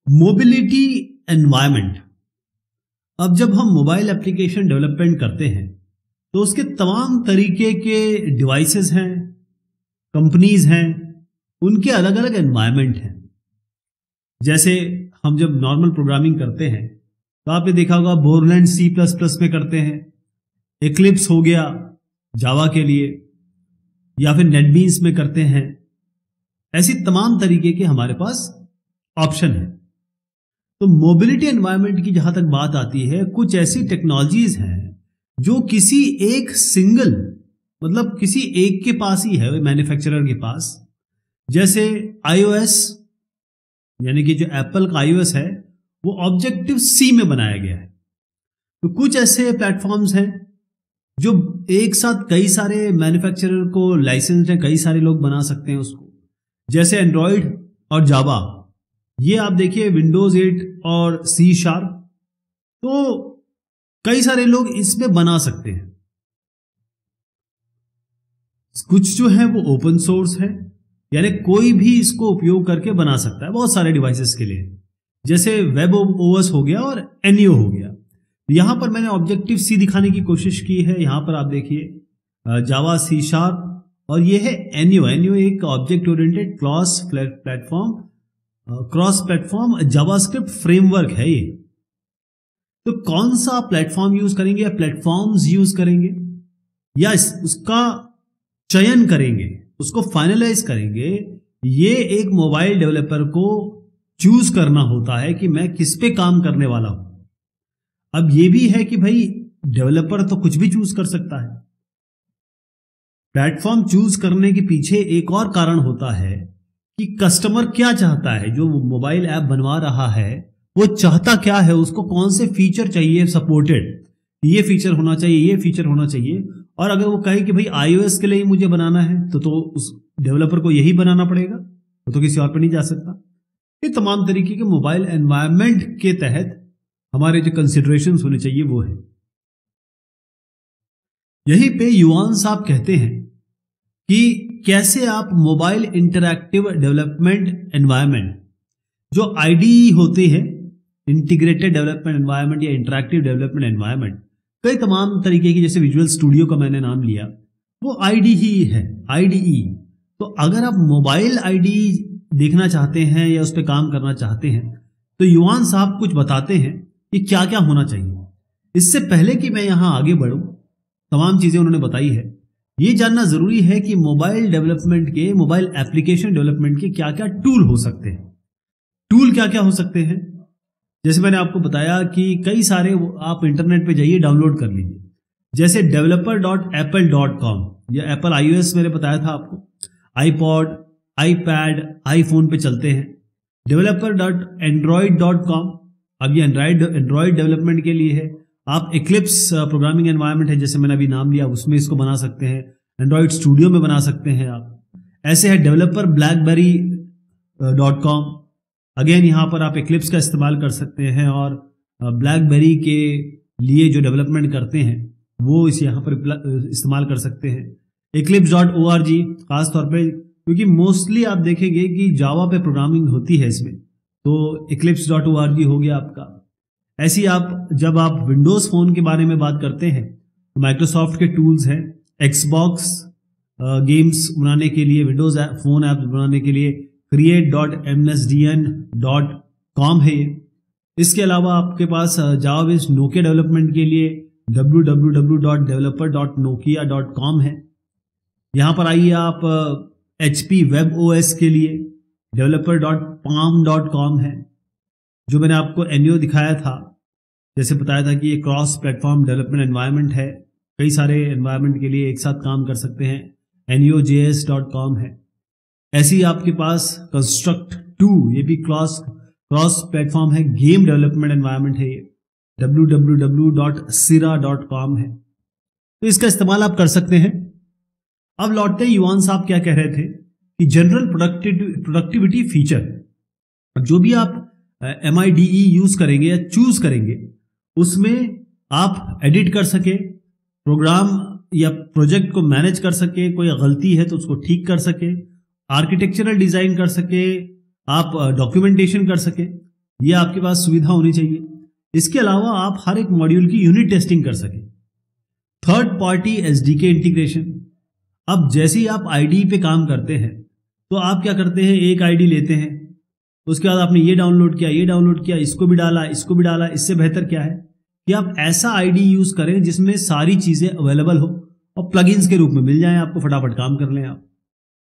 Mobility environment. अब जब हम मोबाइल एप्लीकेशन डेवलपमेंट करते हैं तो उसके तमाम तरीके के डिवाइसेस हैं, कंपनीज हैं, उनके अलग अलग एनवायरनमेंट हैं। जैसे हम जब नॉर्मल प्रोग्रामिंग करते हैं तो आपने देखा होगा बोरलैंड C++ में करते हैं, एक्लिप्स हो गया जावा के लिए, या फिर नेटबीन्स में करते हैं। ऐसी तमाम तरीके के हमारे पास ऑप्शन है। तो मोबिलिटी एनवायरनमेंट की जहां तक बात आती है, कुछ ऐसी टेक्नोलॉजीज हैं जो किसी एक सिंगल, मतलब किसी एक के पास ही है, मैन्युफैक्चरर के पास। जैसे iOS, यानी कि जो एप्पल का iOS है वो ऑब्जेक्टिव C में बनाया गया है। तो कुछ ऐसे प्लेटफॉर्म्स हैं जो एक साथ कई सारे मैन्युफैक्चरर को लाइसेंस्ड है, कई सारे लोग बना सकते हैं उसको। जैसे एंड्रॉयड और जावा, ये आप देखिए विंडोज 8 और C#, तो कई सारे लोग इसमें बना सकते हैं। कुछ जो है वो ओपन सोर्स है, यानी कोई भी इसको उपयोग करके बना सकता है बहुत सारे डिवाइसेस के लिए। जैसे वेब OS हो गया और NEO हो गया। यहां पर मैंने ऑब्जेक्टिव C दिखाने की कोशिश की है। यहां पर आप देखिए जावा, C#, और ये है NEO। NEO एक object oriented cross platform JavaScript framework है ये। तो कौन सा प्लेटफॉर्म यूज करेंगे या प्लेटफॉर्म्स यूज करेंगे या उसका चयन करेंगे, उसको फाइनलाइज करेंगे, ये एक मोबाइल डेवलपर को चूज करना होता है कि मैं किस पे काम करने वाला हूं। अब ये भी है कि भाई डेवलपर तो कुछ भी चूज कर सकता है। प्लेटफॉर्म चूज करने के पीछे एक और कारण होता है कि कस्टमर क्या चाहता है, जो मोबाइल ऐप बनवा रहा है वो चाहता क्या है, उसको कौन से फीचर चाहिए सपोर्टेड, ये फीचर होना चाहिए, ये फीचर होना चाहिए। और अगर वो कहे कि भाई iOS के लिए ही मुझे बनाना है तो उस डेवलपर को यही बनाना पड़ेगा, वो तो किसी और पर नहीं जा सकता। ये तमाम तरीके के मोबाइल एनवायरनमेंट के तहत हमारे जो कंसिडरेशंस होने चाहिए वो है। यहीं पे युवान साहब कहते हैं कि कैसे आप मोबाइल इंटरैक्टिव डेवलपमेंट एनवायरनमेंट, जो IDE होती है, इंटीग्रेटेड डेवलपमेंट एनवायरनमेंट या इंटरैक्टिव डेवलपमेंट एनवायरनमेंट, कई तमाम तरीके की, जैसे विजुअल स्टूडियो का मैंने नाम लिया, वो IDE है, IDE। तो अगर आप मोबाइल IDE देखना चाहते हैं या उस पर काम करना चाहते हैं तो युवान साहब कुछ बताते हैं कि क्या क्या होना चाहिए। इससे पहले कि मैं यहां आगे बढ़ूं, तमाम चीजें उन्होंने बताई है, ये जानना जरूरी है कि मोबाइल डेवलपमेंट के, मोबाइल एप्लीकेशन डेवलपमेंट के क्या क्या टूल हो सकते हैं। टूल क्या क्या हो सकते हैं, जैसे मैंने आपको बताया कि कई सारे आप इंटरनेट पे जाइए, डाउनलोड कर लीजिए। जैसे developer.apple.com, या एप्पल iOS मैंने बताया था आपको, iPod, iPad, iPhone पे चलते हैं। developer.android.com, अब ये एंड्रॉयड डेवलपमेंट के लिए है। आप Eclipse प्रोग्रामिंग एनवायरनमेंट है, जैसे मैंने अभी नाम लिया, उसमें इसको बना सकते हैं। एंड्रॉयड स्टूडियो में बना सकते हैं आप। ऐसे है developer.blackberry.com, अगेन यहाँ पर आप Eclipse का इस्तेमाल कर सकते हैं और ब्लैकबेरी के लिए जो डेवलपमेंट करते हैं वो इस यहाँ पर इस्तेमाल कर सकते हैं। Eclipse.org खास तौर पे, क्योंकि मोस्टली आप देखेंगे कि जावा पे प्रोग्रामिंग होती है इसमें, तो Eclipse.org हो गया आपका। ऐसी आप जब आप विंडोज फोन के बारे में बात करते हैं तो माइक्रोसॉफ्ट के टूल्स हैं, Xbox गेम्स बनाने के लिए, विंडोज फोन ऐप बनाने के लिए create.msdn.com है ये। इसके अलावा आपके पास जावा बेस्ड नोकिया डेवलपमेंट के लिए www.developer.nokia.com है। यहाँ पर आइए आप HP वेब OS के लिए developer.palm.com है। जो मैंने आपको NEO दिखाया था, जैसे बताया था कि ये क्रॉस प्लेटफॉर्म डेवलपमेंट एनवायरनमेंट है, कई सारे एनवायरनमेंट के लिए एक साथ काम कर सकते हैं, neojs.com है। ऐसी आपके पास Construct2, ये भी क्रॉस प्लेटफॉर्म है, गेम डेवलपमेंट एनवायरनमेंट है, ये www.sira.com है। तो इसका इस्तेमाल आप कर सकते हैं। अब लौटते हैं, युवान साहब क्या कह रहे थे कि जनरल प्रोडक्टिविटी फीचर, जो भी आप MIDE यूज करेंगे या चूज करेंगे, उसमें आप एडिट कर सके, प्रोग्राम या प्रोजेक्ट को मैनेज कर सके, कोई गलती है तो उसको ठीक कर सके, आर्किटेक्चरल डिजाइन कर सके, आप डॉक्यूमेंटेशन कर सके, ये आपके पास सुविधा होनी चाहिए। इसके अलावा आप हर एक मॉड्यूल की यूनिट टेस्टिंग कर सके। Third party SDK integration. अब जैसे ही आप IDE पे काम करते हैं तो आप क्या करते हैं, एक ID लेते हैं, उसके बाद आपने ये डाउनलोड किया, इसको भी डाला। इससे बेहतर क्या है कि आप ऐसा IDE यूज करें जिसमें सारी चीजें अवेलेबल हो और प्लगइन्स के रूप में मिल जाएं, आपको फटाफट काम कर लें आप।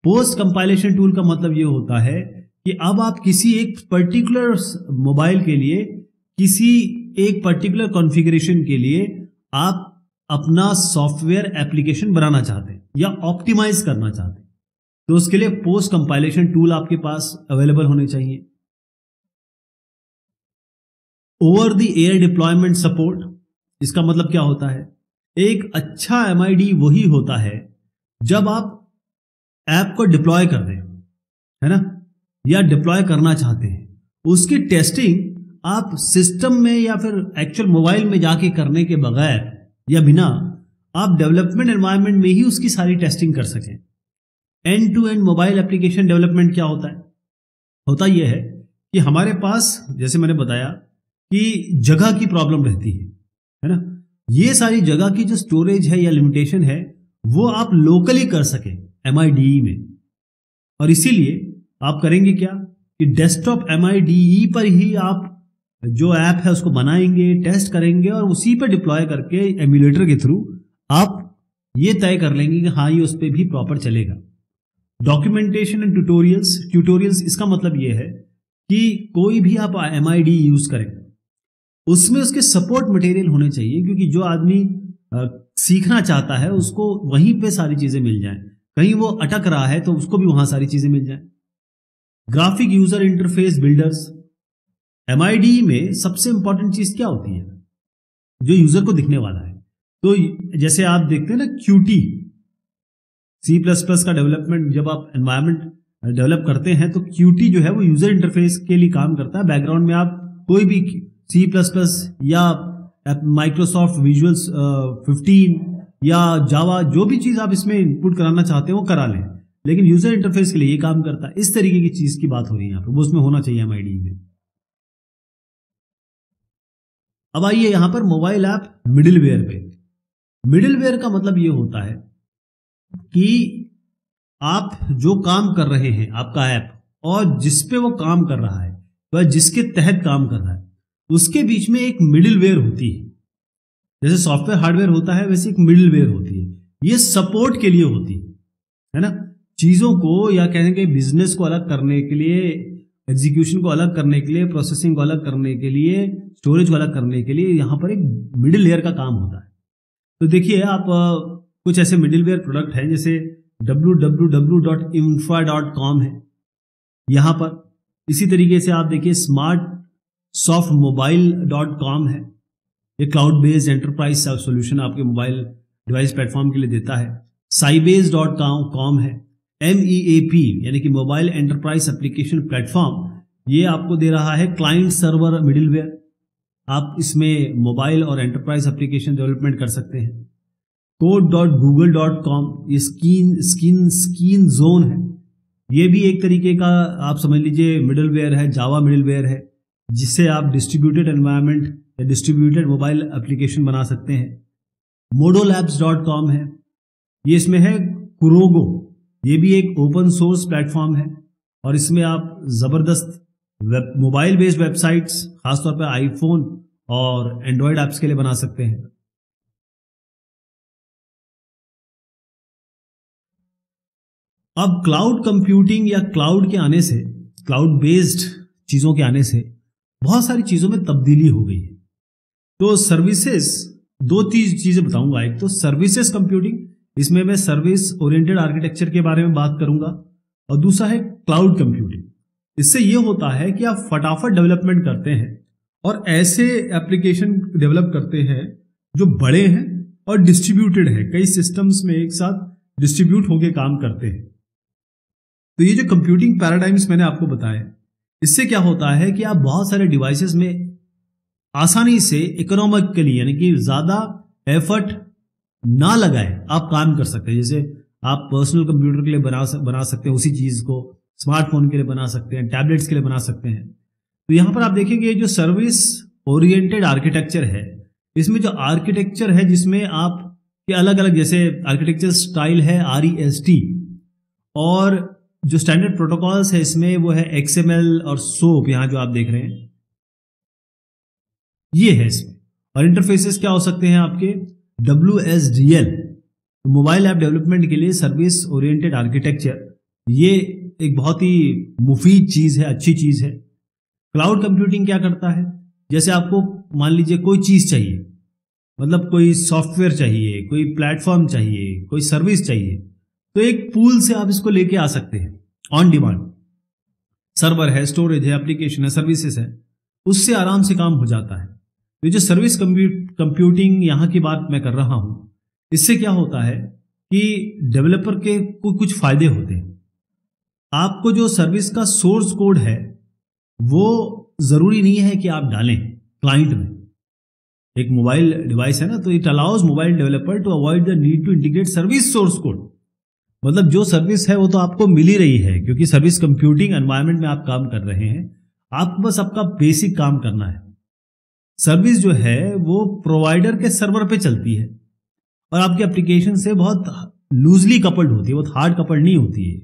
पोस्ट कंपाइलेशन टूल का मतलब ये होता है कि अब आप किसी एक पर्टिकुलर मोबाइल के लिए, किसी एक पर्टिकुलर कॉन्फ़िगरेशन के लिए आप अपना सॉफ्टवेयर एप्लीकेशन बनाना चाहते हैं या ऑप्टिमाइज करना चाहते हैं, तो उसके लिए पोस्ट कंपाइलेशन टूल आपके पास अवेलेबल होने चाहिए। Over the air deployment support, इसका मतलब क्या होता है, एक अच्छा MIDE वही होता है जब आप ऐप को डिप्लॉय कर दें, है ना, या डिप्लॉय करना चाहते हैं, उसकी टेस्टिंग आप सिस्टम में या फिर एक्चुअल मोबाइल में जाके करने के बगैर या बिना, आप डेवलपमेंट एनवायरनमेंट में ही उसकी सारी टेस्टिंग कर सकें। End to end mobile application development क्या होता है, होता यह है कि हमारे पास, जैसे मैंने बताया कि जगह की प्रॉब्लम रहती है ना, ये सारी जगह की जो स्टोरेज है या लिमिटेशन है वो आप लोकली कर सकें MIDE में, और इसीलिए आप करेंगे क्या कि डेस्कटॉप MIDE पर ही आप जो ऐप है उसको बनाएंगे, टेस्ट करेंगे और उसी पर डिप्लॉय करके एमुलेटर के थ्रू आप ये तय कर लेंगे कि हाँ, ये उस पर भी प्रॉपर चलेगा। डॉक्यूमेंटेशन एंड ट्यूटोरियल्स, इसका मतलब ये है कि कोई भी आप MIDE यूज करें उसमें उसके सपोर्ट मटेरियल होने चाहिए, क्योंकि जो आदमी सीखना चाहता है उसको वहीं पे सारी चीजें मिल जाएं, कहीं वो अटक रहा है तो उसको भी वहां सारी चीजें मिल जाएं। Graphic user interface builders, MIDE में सबसे इंपॉर्टेंट चीज क्या होती है, जो यूजर को दिखने वाला है। तो जैसे आप देखते हैं ना Qt, C++ का डेवलपमेंट, जब आप एनवायरनमेंट डेवलप करते हैं तो Qt जो है वो यूजर इंटरफेस के लिए काम करता है। बैकग्राउंड में आप कोई भी C++ या माइक्रोसॉफ्ट विजुअल 15 या जावा, जो भी चीज आप इसमें इनपुट कराना चाहते हैं वो करा लें, लेकिन यूजर इंटरफेस के लिए ये काम करता है। इस तरीके की चीज की बात हो रही है यहाँ पर, वो उसमें होना चाहिए MIDE में। अब आइए यहां पर मोबाइल ऐप मिडिलवेयर पे। मिडिलवेयर का मतलब ये होता है कि आप जो काम कर रहे हैं, आपका ऐप, और जिस पे वो काम कर रहा है वह जिसके तहत काम कर रहा है, उसके बीच में एक मिडिलवेयर होती है। जैसे सॉफ्टवेयर हार्डवेयर होता है वैसे एक मिडिलवेयर होती है, ये सपोर्ट के लिए होती है ना, चीजों को या कहेंगे बिजनेस को अलग करने के लिए, एग्जीक्यूशन को अलग करने के लिए, प्रोसेसिंग को अलग करने के लिए, स्टोरेज को अलग करने के लिए यहां पर एक मिडिल लेयर का काम होता है। तो देखिए आप कुछ ऐसे मिडिलवेयर प्रोडक्ट हैं जैसे www.infra.com है यहां पर। इसी तरीके से आप देखिए smartsoftmobile.com है, ये क्लाउड बेस्ड एंटरप्राइज सोल्यूशन आपके मोबाइल डिवाइस प्लेटफॉर्म के लिए देता है। Sybase.com है, MEAP यानी कि मोबाइल एंटरप्राइज एप्लीकेशन प्लेटफॉर्म, ये आपको दे रहा है क्लाइंट सर्वर मिडिलवेयर। आप इसमें मोबाइल और एंटरप्राइज एप्लीकेशन डेवलपमेंट कर सकते हैं। code.google.com, ये स्किन जोन है, ये भी एक तरीके का आप समझ लीजिए मिडिलवेयर है, जावा मिडिलवेयर है, जिससे आप डिस्ट्रीब्यूटेड एनवायरनमेंट या डिस्ट्रीब्यूटेड मोबाइल एप्लीकेशन बना सकते हैं। modolabs.com है, ये इसमें है कुरोगो, ये भी एक ओपन सोर्स प्लेटफॉर्म है और इसमें आप जबरदस्त मोबाइल बेस्ड वेबसाइट्स खासतौर पर आईफोन और एंड्रॉयड ऐप्स के लिए बना सकते हैं। अब क्लाउड कंप्यूटिंग या क्लाउड के आने से, क्लाउड बेस्ड चीजों के आने से बहुत सारी चीजों में तब्दीली हो गई है। तो सर्विसेज, दो तीन चीजें बताऊंगा। एक तो सर्विसेज कंप्यूटिंग, इसमें मैं सर्विस ओरिएंटेड आर्किटेक्चर के बारे में बात करूंगा, और दूसरा है क्लाउड कंप्यूटिंग। इससे यह होता है कि आप फटाफट डेवलपमेंट करते हैं और ऐसे एप्लीकेशन डेवलप करते हैं जो बड़े हैं और डिस्ट्रीब्यूटेड है, कई सिस्टम्स में एक साथ डिस्ट्रीब्यूट होकर काम करते हैं। तो ये जो कंप्यूटिंग पैराडाइम्स मैंने आपको बताया, इससे क्या होता है कि आप बहुत सारे डिवाइसेस में आसानी से इकोनॉमिकली यानी कि ज्यादा एफर्ट ना लगाए आप काम कर सकते हैं। जैसे आप पर्सनल कंप्यूटर के लिए बना सकते हैं उसी चीज को, स्मार्टफोन के लिए बना सकते हैं, टैबलेट्स के लिए बना सकते हैं। तो यहां पर आप देखेंगे जो सर्विस ओरिएंटेड आर्किटेक्चर है, इसमें जो आर्किटेक्चर है जिसमें आप के अलग अलग जैसे आर्किटेक्चर स्टाइल है REST, और जो स्टैंडर्ड प्रोटोकॉल्स है इसमें वो है XML और SOAP, यहां जो आप देख रहे हैं ये है इसमें। और इंटरफेसेस क्या हो सकते हैं आपके WSDL, मोबाइल ऐप डेवलपमेंट के लिए सर्विस ओरिएंटेड आर्किटेक्चर, ये एक बहुत ही मुफीद चीज है, अच्छी चीज है। क्लाउड कंप्यूटिंग क्या करता है, जैसे आपको मान लीजिए कोई चीज चाहिए, मतलब कोई सॉफ्टवेयर चाहिए, कोई प्लेटफॉर्म चाहिए, कोई सर्विस चाहिए, तो एक पूल से आप इसको लेके आ सकते हैं ऑन डिमांड। सर्वर है, स्टोरेज है, एप्लीकेशन है, सर्विसेज है, उससे आराम से काम हो जाता है। ये जो सर्विस कंप्यूटिंग यहाँ की बात मैं कर रहा हूं, इससे क्या होता है कि डेवलपर के को कुछ फायदे होते हैं। आपको जो सर्विस का सोर्स कोड है वो जरूरी नहीं है कि आप डालें क्लाइंट में। एक मोबाइल डिवाइस है ना, तो it allows mobile developer to avoid the need to integrate service source code. मतलब जो सर्विस है वो तो आपको मिल ही रही है, क्योंकि सर्विस कंप्यूटिंग एनवायरनमेंट में आप काम कर रहे हैं, आपको बस आपका बेसिक काम करना है। सर्विस जो है वो प्रोवाइडर के सर्वर पे चलती है और आपकी एप्लीकेशन से बहुत लूजली कपल्ड होती है, बहुत हार्ड कपल्ड नहीं होती है।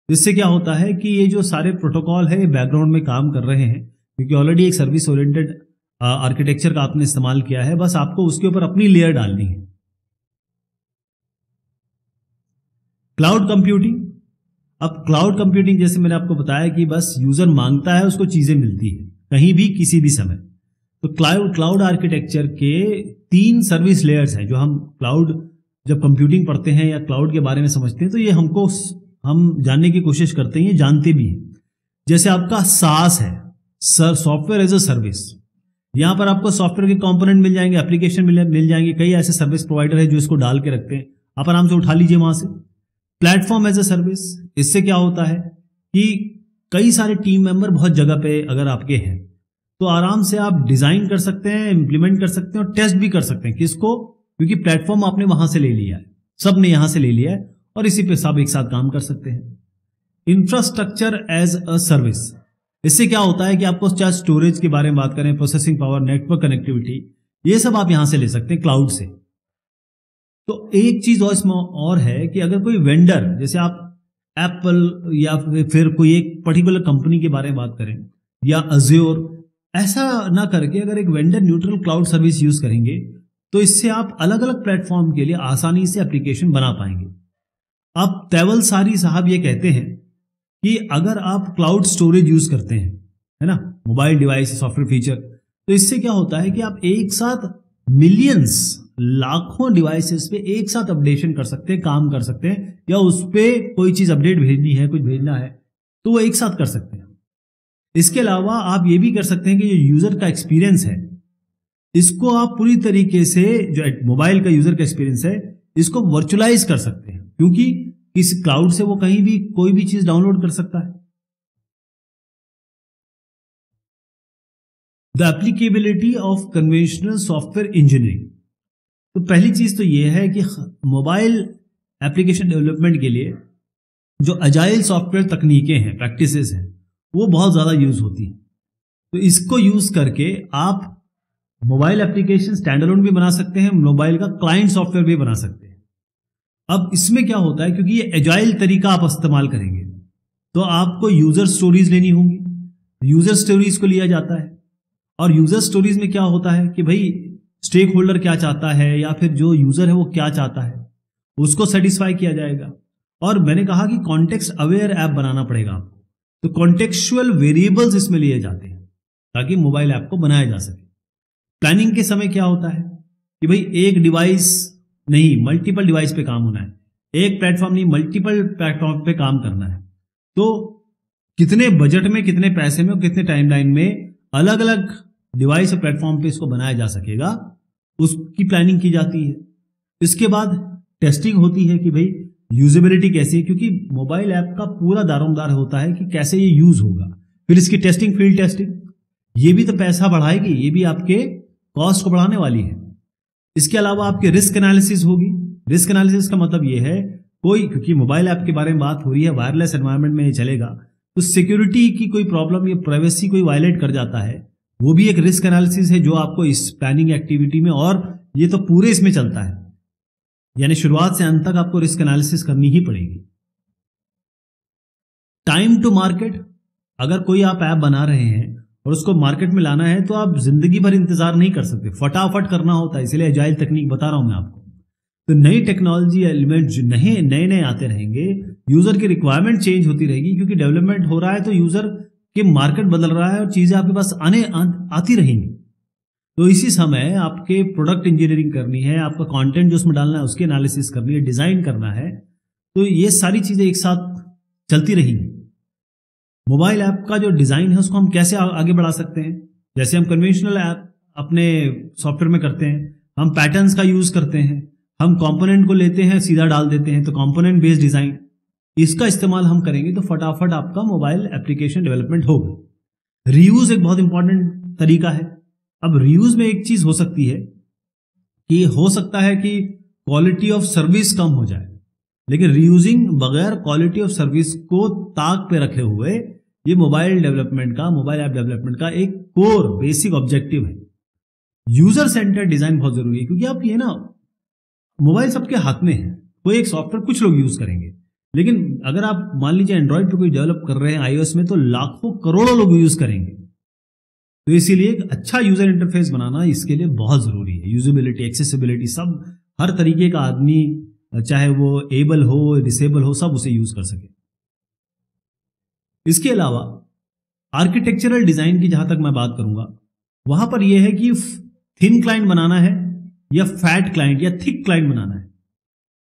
इससे क्या होता है कि ये जो सारे प्रोटोकॉल है ये बैकग्राउंड में काम कर रहे हैं, क्योंकि ऑलरेडी एक सर्विस ओरिएंटेड आर्किटेक्चर का आपने इस्तेमाल किया है, बस आपको उसके ऊपर अपनी लेयर डालनी है। क्लाउड कंप्यूटिंग, अब क्लाउड कंप्यूटिंग जैसे मैंने आपको बताया कि बस यूजर मांगता है उसको चीजें मिलती है कहीं भी किसी भी समय। तो क्लाउड आर्किटेक्चर के 3 सर्विस लेयर्स हैं जो हम क्लाउड जब कंप्यूटिंग पढ़ते हैं या क्लाउड के बारे में समझते हैं तो ये हम जानने की कोशिश करते हैं, ये जानते भी हैं। जैसे आपका SaaS है, सॉफ्टवेयर एज अ सर्विस, यहां पर आपको सॉफ्टवेयर के कंपोनेंट मिल जाएंगे, एप्लीकेशन मिल जाएंगे, कई ऐसे सर्विस प्रोवाइडर है जो इसको डाल के रखते हैं, आप आराम से उठा लीजिए वहां से। प्लेटफॉर्म एज अ सर्विस, इससे क्या होता है कि कई सारे टीम मेंबर बहुत जगह पे अगर आपके हैं तो आराम से आप डिजाइन कर सकते हैं, इंप्लीमेंट कर सकते हैं और टेस्ट भी कर सकते हैं। किसको? क्योंकि प्लेटफॉर्म आपने वहां से ले लिया है, सबने यहां से ले लिया है और इसी पे सब एक साथ काम कर सकते हैं। इंफ्रास्ट्रक्चर एज अ सर्विस, इससे क्या होता है कि आपको चाहे स्टोरेज के बारे में बात करें, प्रोसेसिंग पावर, नेटवर्क कनेक्टिविटी, ये सब आप यहां से ले सकते हैं क्लाउड से। तो एक चीज और इसमें और है कि अगर कोई वेंडर, जैसे आप एप्पल या फिर कोई एक पर्टिकुलर कंपनी के बारे में बात करें या अज्योर, ऐसा ना करके अगर एक vendor neutral cloud service use करेंगे तो इससे आप अलग अलग प्लेटफॉर्म के लिए आसानी से एप्लीकेशन बना पाएंगे। अब तैवलसारी साहब ये कहते हैं कि अगर आप क्लाउड स्टोरेज यूज करते हैं, है ना, मोबाइल डिवाइस सॉफ्टवेयर फीचर, तो इससे क्या होता है कि आप एक साथ मिलियंस, लाखों डिवाइसेस पे एक साथ अपडेशन कर सकते हैं, काम कर सकते हैं, या उस पर कोई चीज अपडेट भेजनी है, कुछ भेजना है तो वो एक साथ कर सकते हैं। इसके अलावा आप ये भी कर सकते हैं कि जो यूजर का एक्सपीरियंस है इसको आप पूरी तरीके से, जो मोबाइल का यूजर का एक्सपीरियंस है इसको वर्चुअलाइज कर सकते हैं, क्योंकि इस क्लाउड से वो कहीं भी कोई भी चीज डाउनलोड कर सकता है। The applicability of conventional software engineering, तो पहली चीज तो ये है कि मोबाइल एप्लीकेशन डेवलपमेंट के लिए जो अजाइल सॉफ्टवेयर तकनीकें हैं, प्रैक्टिसेस हैं, वो बहुत ज्यादा यूज होती है। तो इसको यूज करके आप मोबाइल एप्लीकेशन स्टैंडअलोन भी बना सकते हैं, मोबाइल का क्लाइंट सॉफ्टवेयर भी बना सकते हैं। अब इसमें क्या होता है, क्योंकि ये एजाइल तरीका आप इस्तेमाल करेंगे तो आपको यूजर स्टोरीज लेनी होंगी, यूजर स्टोरीज को लिया जाता है। और यूजर स्टोरीज में क्या होता है कि भाई स्टेक होल्डर क्या चाहता है या फिर जो यूजर है वो क्या चाहता है, उसको सेटिस्फाई किया जाएगा। और मैंने कहा कि कॉन्टेक्स्ट अवेयर ऐप बनाना पड़ेगा आपको, तो कॉन्टेक्चुअल वेरिएबल्स इसमें लिए जाते हैं ताकि मोबाइल ऐप को बनाया जा सके। प्लानिंग के समय क्या होता है कि भाई एक डिवाइस नहीं, मल्टीपल डिवाइस पे काम होना है, एक प्लेटफॉर्म नहीं, मल्टीपल प्लेटफॉर्म पे काम करना है। तो कितने बजट में, कितने पैसे में और कितने टाइमलाइन में अलग अलग डिवाइस और प्लेटफॉर्म पे इसको बनाया जा सकेगा, उसकी प्लानिंग की जाती है। इसके बाद टेस्टिंग होती है कि भाई यूजेबिलिटी कैसी है, क्योंकि मोबाइल ऐप का पूरा दारोमदार होता है कि कैसे ये यूज होगा, फिर इसकी टेस्टिंग, फील्ड टेस्टिंग, ये भी तो पैसा बढ़ाएगी, ये भी आपके कॉस्ट को बढ़ाने वाली है। इसके अलावा आपके रिस्क एनालिसिस होगी। रिस्क एनालिसिस का मतलब ये है क्योंकि मोबाइल ऐप के बारे में बात हो रही है, वायरलेस एनवायरनमेंट में ये चलेगा, तो सिक्योरिटी की कोई प्रॉब्लम या प्राइवेसी कोई वायलेट कर जाता है, वो भी एक रिस्क एनालिसिस है जो आपको इस प्लानिंग एक्टिविटी में, और ये तो पूरे इसमें चलता है, यानी शुरुआत से अंत तक आपको रिस्क एनालिसिस करनी ही पड़ेगी। टाइम टू मार्केट, अगर कोई आप ऐप बना रहे हैं और उसको मार्केट में लाना है तो आप जिंदगी भर इंतजार नहीं कर सकते, फटाफट करना होता है, इसलिए एजाइल तकनीक बता रहा हूं मैं आपको। तो नई टेक्नोलॉजी एलिमेंट जो नए नए आते रहेंगे, यूजर की रिक्वायरमेंट चेंज होती रहेगी, क्योंकि डेवलपमेंट हो रहा है तो यूजर के मार्केट बदल रहा है और चीजें आपके पास आती रहेंगी। तो इसी समय आपके प्रोडक्ट इंजीनियरिंग करनी है, आपका कंटेंट जो उसमें डालना है उसकी एनालिसिस करनी है, डिजाइन करना है, तो ये सारी चीजें एक साथ चलती रहेंगी। मोबाइल ऐप का जो डिजाइन है उसको हम कैसे आगे बढ़ा सकते हैं? जैसे हम कन्वेंशनल ऐप अपने सॉफ्टवेयर में करते हैं, हम पैटर्न्स का यूज करते हैं, हम कंपोनेंट को लेते हैं सीधा डाल देते हैं, तो कंपोनेंट बेस्ड डिजाइन, इसका इस्तेमाल हम करेंगे तो फटाफट आपका मोबाइल एप्लीकेशन डेवलपमेंट होगा। रीयूज एक बहुत इंपॉर्टेंट तरीका है। अब रीयूज में एक चीज हो सकती है कि हो सकता है कि क्वालिटी ऑफ सर्विस कम हो जाए, लेकिन रीयूजिंग बगैर क्वालिटी ऑफ सर्विस को ताक पे रखे हुए ये मोबाइल डेवलपमेंट का, मोबाइल ऐप डेवलपमेंट का एक कोर बेसिक ऑब्जेक्टिव है। यूजर सेंटर डिजाइन बहुत जरूरी है, क्योंकि आप ये ना, मोबाइल सबके हाथ में है, कोई एक सॉफ्टवेयर कुछ लोग यूज करेंगे, लेकिन अगर आप मान लीजिए एंड्रॉइड पे कोई डेवलप कर रहे हैं आईओएस में, तो लाखों करोड़ों लोग यूज करेंगे। तो इसीलिए एक अच्छा यूजर इंटरफेस बनाना इसके लिए बहुत जरूरी है। यूजेबिलिटी, एक्सेसिबिलिटी, सब, हर तरीके का आदमी, चाहे वो एबल हो, डिसेबल हो, सब उसे यूज कर सके। इसके अलावा आर्किटेक्चरल डिजाइन की जहां तक मैं बात करूंगा, वहां पर यह है कि थिन क्लाइंट बनाना है या फैट क्लाइंट या थिक क्लाइंट बनाना है।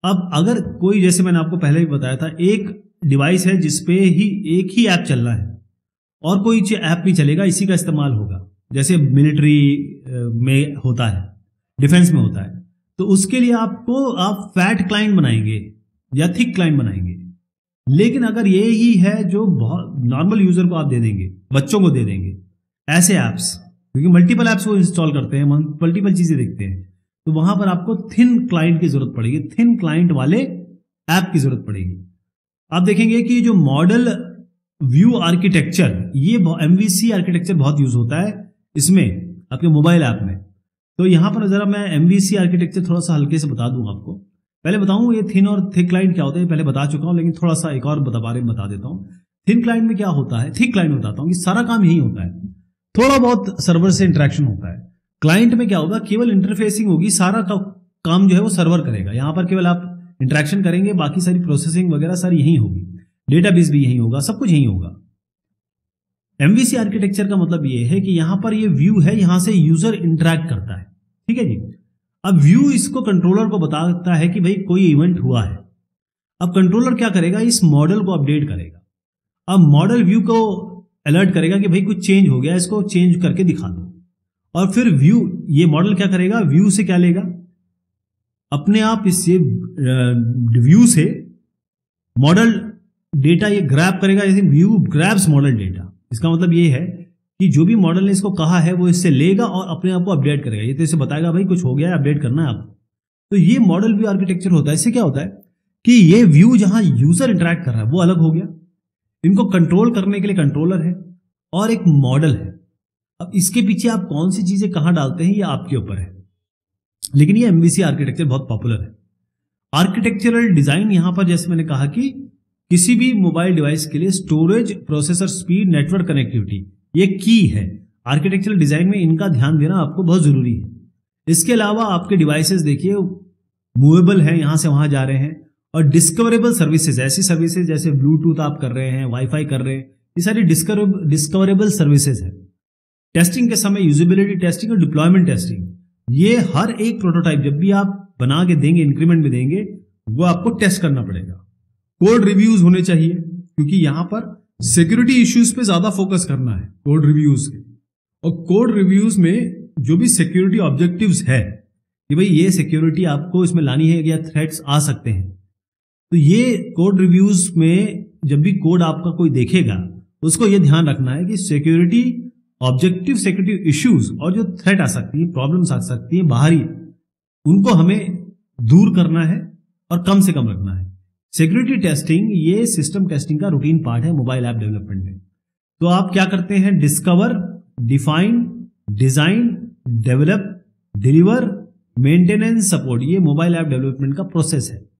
अब अगर कोई, जैसे मैंने आपको पहले भी बताया था, एक डिवाइस है जिसपे ही एक ही ऐप चल रहा है और कोई ऐप नहीं चलेगा, इसी का इस्तेमाल होगा, जैसे मिलिट्री में होता है, डिफेंस में होता है, तो उसके लिए आप फैट क्लाइंट बनाएंगे या थिक क्लाइंट बनाएंगे। लेकिन अगर ये ही है जो बहुत नॉर्मल यूजर को आप दे देंगे, बच्चों को दे देंगे ऐसे ऐप्स, क्योंकि मल्टीपल ऐप्स वो इंस्टॉल करते हैं, मल्टीपल चीजें देखते हैं, तो वहां पर आपको थिन क्लाइंट की जरूरत पड़ेगी, थिन क्लाइंट वाले ऐप की जरूरत पड़ेगी। आप देखेंगे कि जो मॉडल व्यू आर्किटेक्चर, ये एमवीसी आर्किटेक्चर बहुत यूज होता है इसमें, आपके मोबाइल ऐप में। तो यहां पर जरा मैं एमवीसी आर्किटेक्चर थोड़ा सा हल्के से बता दूं आपको। पहले बताऊं ये थिन और थिक क्लाइंट क्या होता है, पहले बता चुका हूं, लेकिन थोड़ा सा एक और बारे में बता देता हूं। थिन क्लाइंट में क्या होता है, थिक क्लाइंट में बताता हूं कि सारा काम यही होता है, थोड़ा बहुत सर्वर से इंटरेक्शन होता है। क्लाइंट में क्या होगा, केवल इंटरफेसिंग होगी, सारा काम जो है वो सर्वर करेगा, यहां पर केवल आप इंटरेक्शन करेंगे, बाकी सारी प्रोसेसिंग वगैरह सारी यही होगी, डेटाबेस भी यही होगा, सब कुछ यही होगा। एमवीसी आर्किटेक्चर का मतलब ये है कि यहां पर ये व्यू है, यहां से यूजर इंटरैक्ट करता है, ठीक है जी। अब व्यू इसको कंट्रोलर को बताता है कि भाई कोई इवेंट हुआ है। अब कंट्रोलर क्या करेगा, इस मॉडल को अपडेट करेगा। अब मॉडल व्यू को अलर्ट करेगा कि भाई कुछ चेंज हो गया, इसको चेंज करके दिखा दो। और फिर व्यू, ये मॉडल क्या करेगा, व्यू से क्या लेगा, अपने आप इससे व्यू से मॉडल डेटा ये ग्रैब करेगा, जैसे व्यू ग्रैब्स मॉडल डेटा। इसका मतलब ये है कि जो भी मॉडल ने इसको कहा है वो इससे लेगा और अपने आप को अपडेट करेगा। ये तो इसे बताएगा भाई कुछ हो गया है, अपडेट करना है आपको। तो ये मॉडल व्यू आर्किटेक्चर होता है। इससे क्या होता है कि ये व्यू जहां यूजर इंटरैक्ट कर रहा है वो अलग हो गया, इनको कंट्रोल करने के लिए कंट्रोलर है और एक मॉडल है। अब इसके पीछे आप कौन सी चीजें कहां डालते हैं ये आपके ऊपर है, लेकिन ये एमवीसी आर्किटेक्चर बहुत पॉपुलर है। आर्किटेक्चरल डिजाइन यहां पर जैसे मैंने कहा कि किसी भी मोबाइल डिवाइस के लिए storage, processor speed, network connectivity ये की है। आर्किटेक्चरल डिजाइन में इनका ध्यान देना आपको बहुत जरूरी है। इसके अलावा आपके डिवाइसेस देखिए मूवेबल हैं, यहां से वहां जा रहे हैं, और डिस्कवरेबल सर्विसेज, ऐसी सर्विसेज जैसे ब्लूटूथ आप कर रहे हैं, वाईफाई कर रहे हैं, ये सारी डिस्कवरेबल सर्विसेज है। टेस्टिंग के समय यूजेबिलिटी टेस्टिंग और डिप्लॉयमेंट टेस्टिंग, ये हर एक प्रोटोटाइप जब भी आप बना के देंगे, इंक्रीमेंट में देंगे, वो आपको टेस्ट करना पड़ेगा। कोड रिव्यूज होने चाहिए, क्योंकि यहां पर सिक्योरिटी इश्यूज पे ज्यादा फोकस करना है कोड रिव्यूज के। और कोड रिव्यूज में जो भी सिक्योरिटी ऑब्जेक्टिव्स है कि भाई ये सिक्योरिटी आपको इसमें लानी है या थ्रेट्स आ सकते हैं, तो ये कोड रिव्यूज में जब भी कोड आपका कोई देखेगा उसको ये ध्यान रखना है कि सिक्योरिटी, ऑब्जेक्टिव सिक्योरिटी इश्यूज और जो थ्रेट आ सकती है, प्रॉब्लम्स आ सकती है बाहरी, उनको हमें दूर करना है और कम से कम रखना है। सिक्योरिटी टेस्टिंग ये सिस्टम टेस्टिंग का रूटीन पार्ट है मोबाइल ऐप डेवलपमेंट में। तो आप क्या करते हैं? Discover, define, design, develop, deliver, maintenance, support, ये मोबाइल ऐप डेवलपमेंट का प्रोसेस है।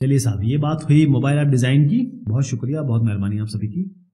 चलिए साहब, ये बात हुई मोबाइल ऐप डिजाइन की। बहुत शुक्रिया, बहुत मेहरबानी आप सभी की।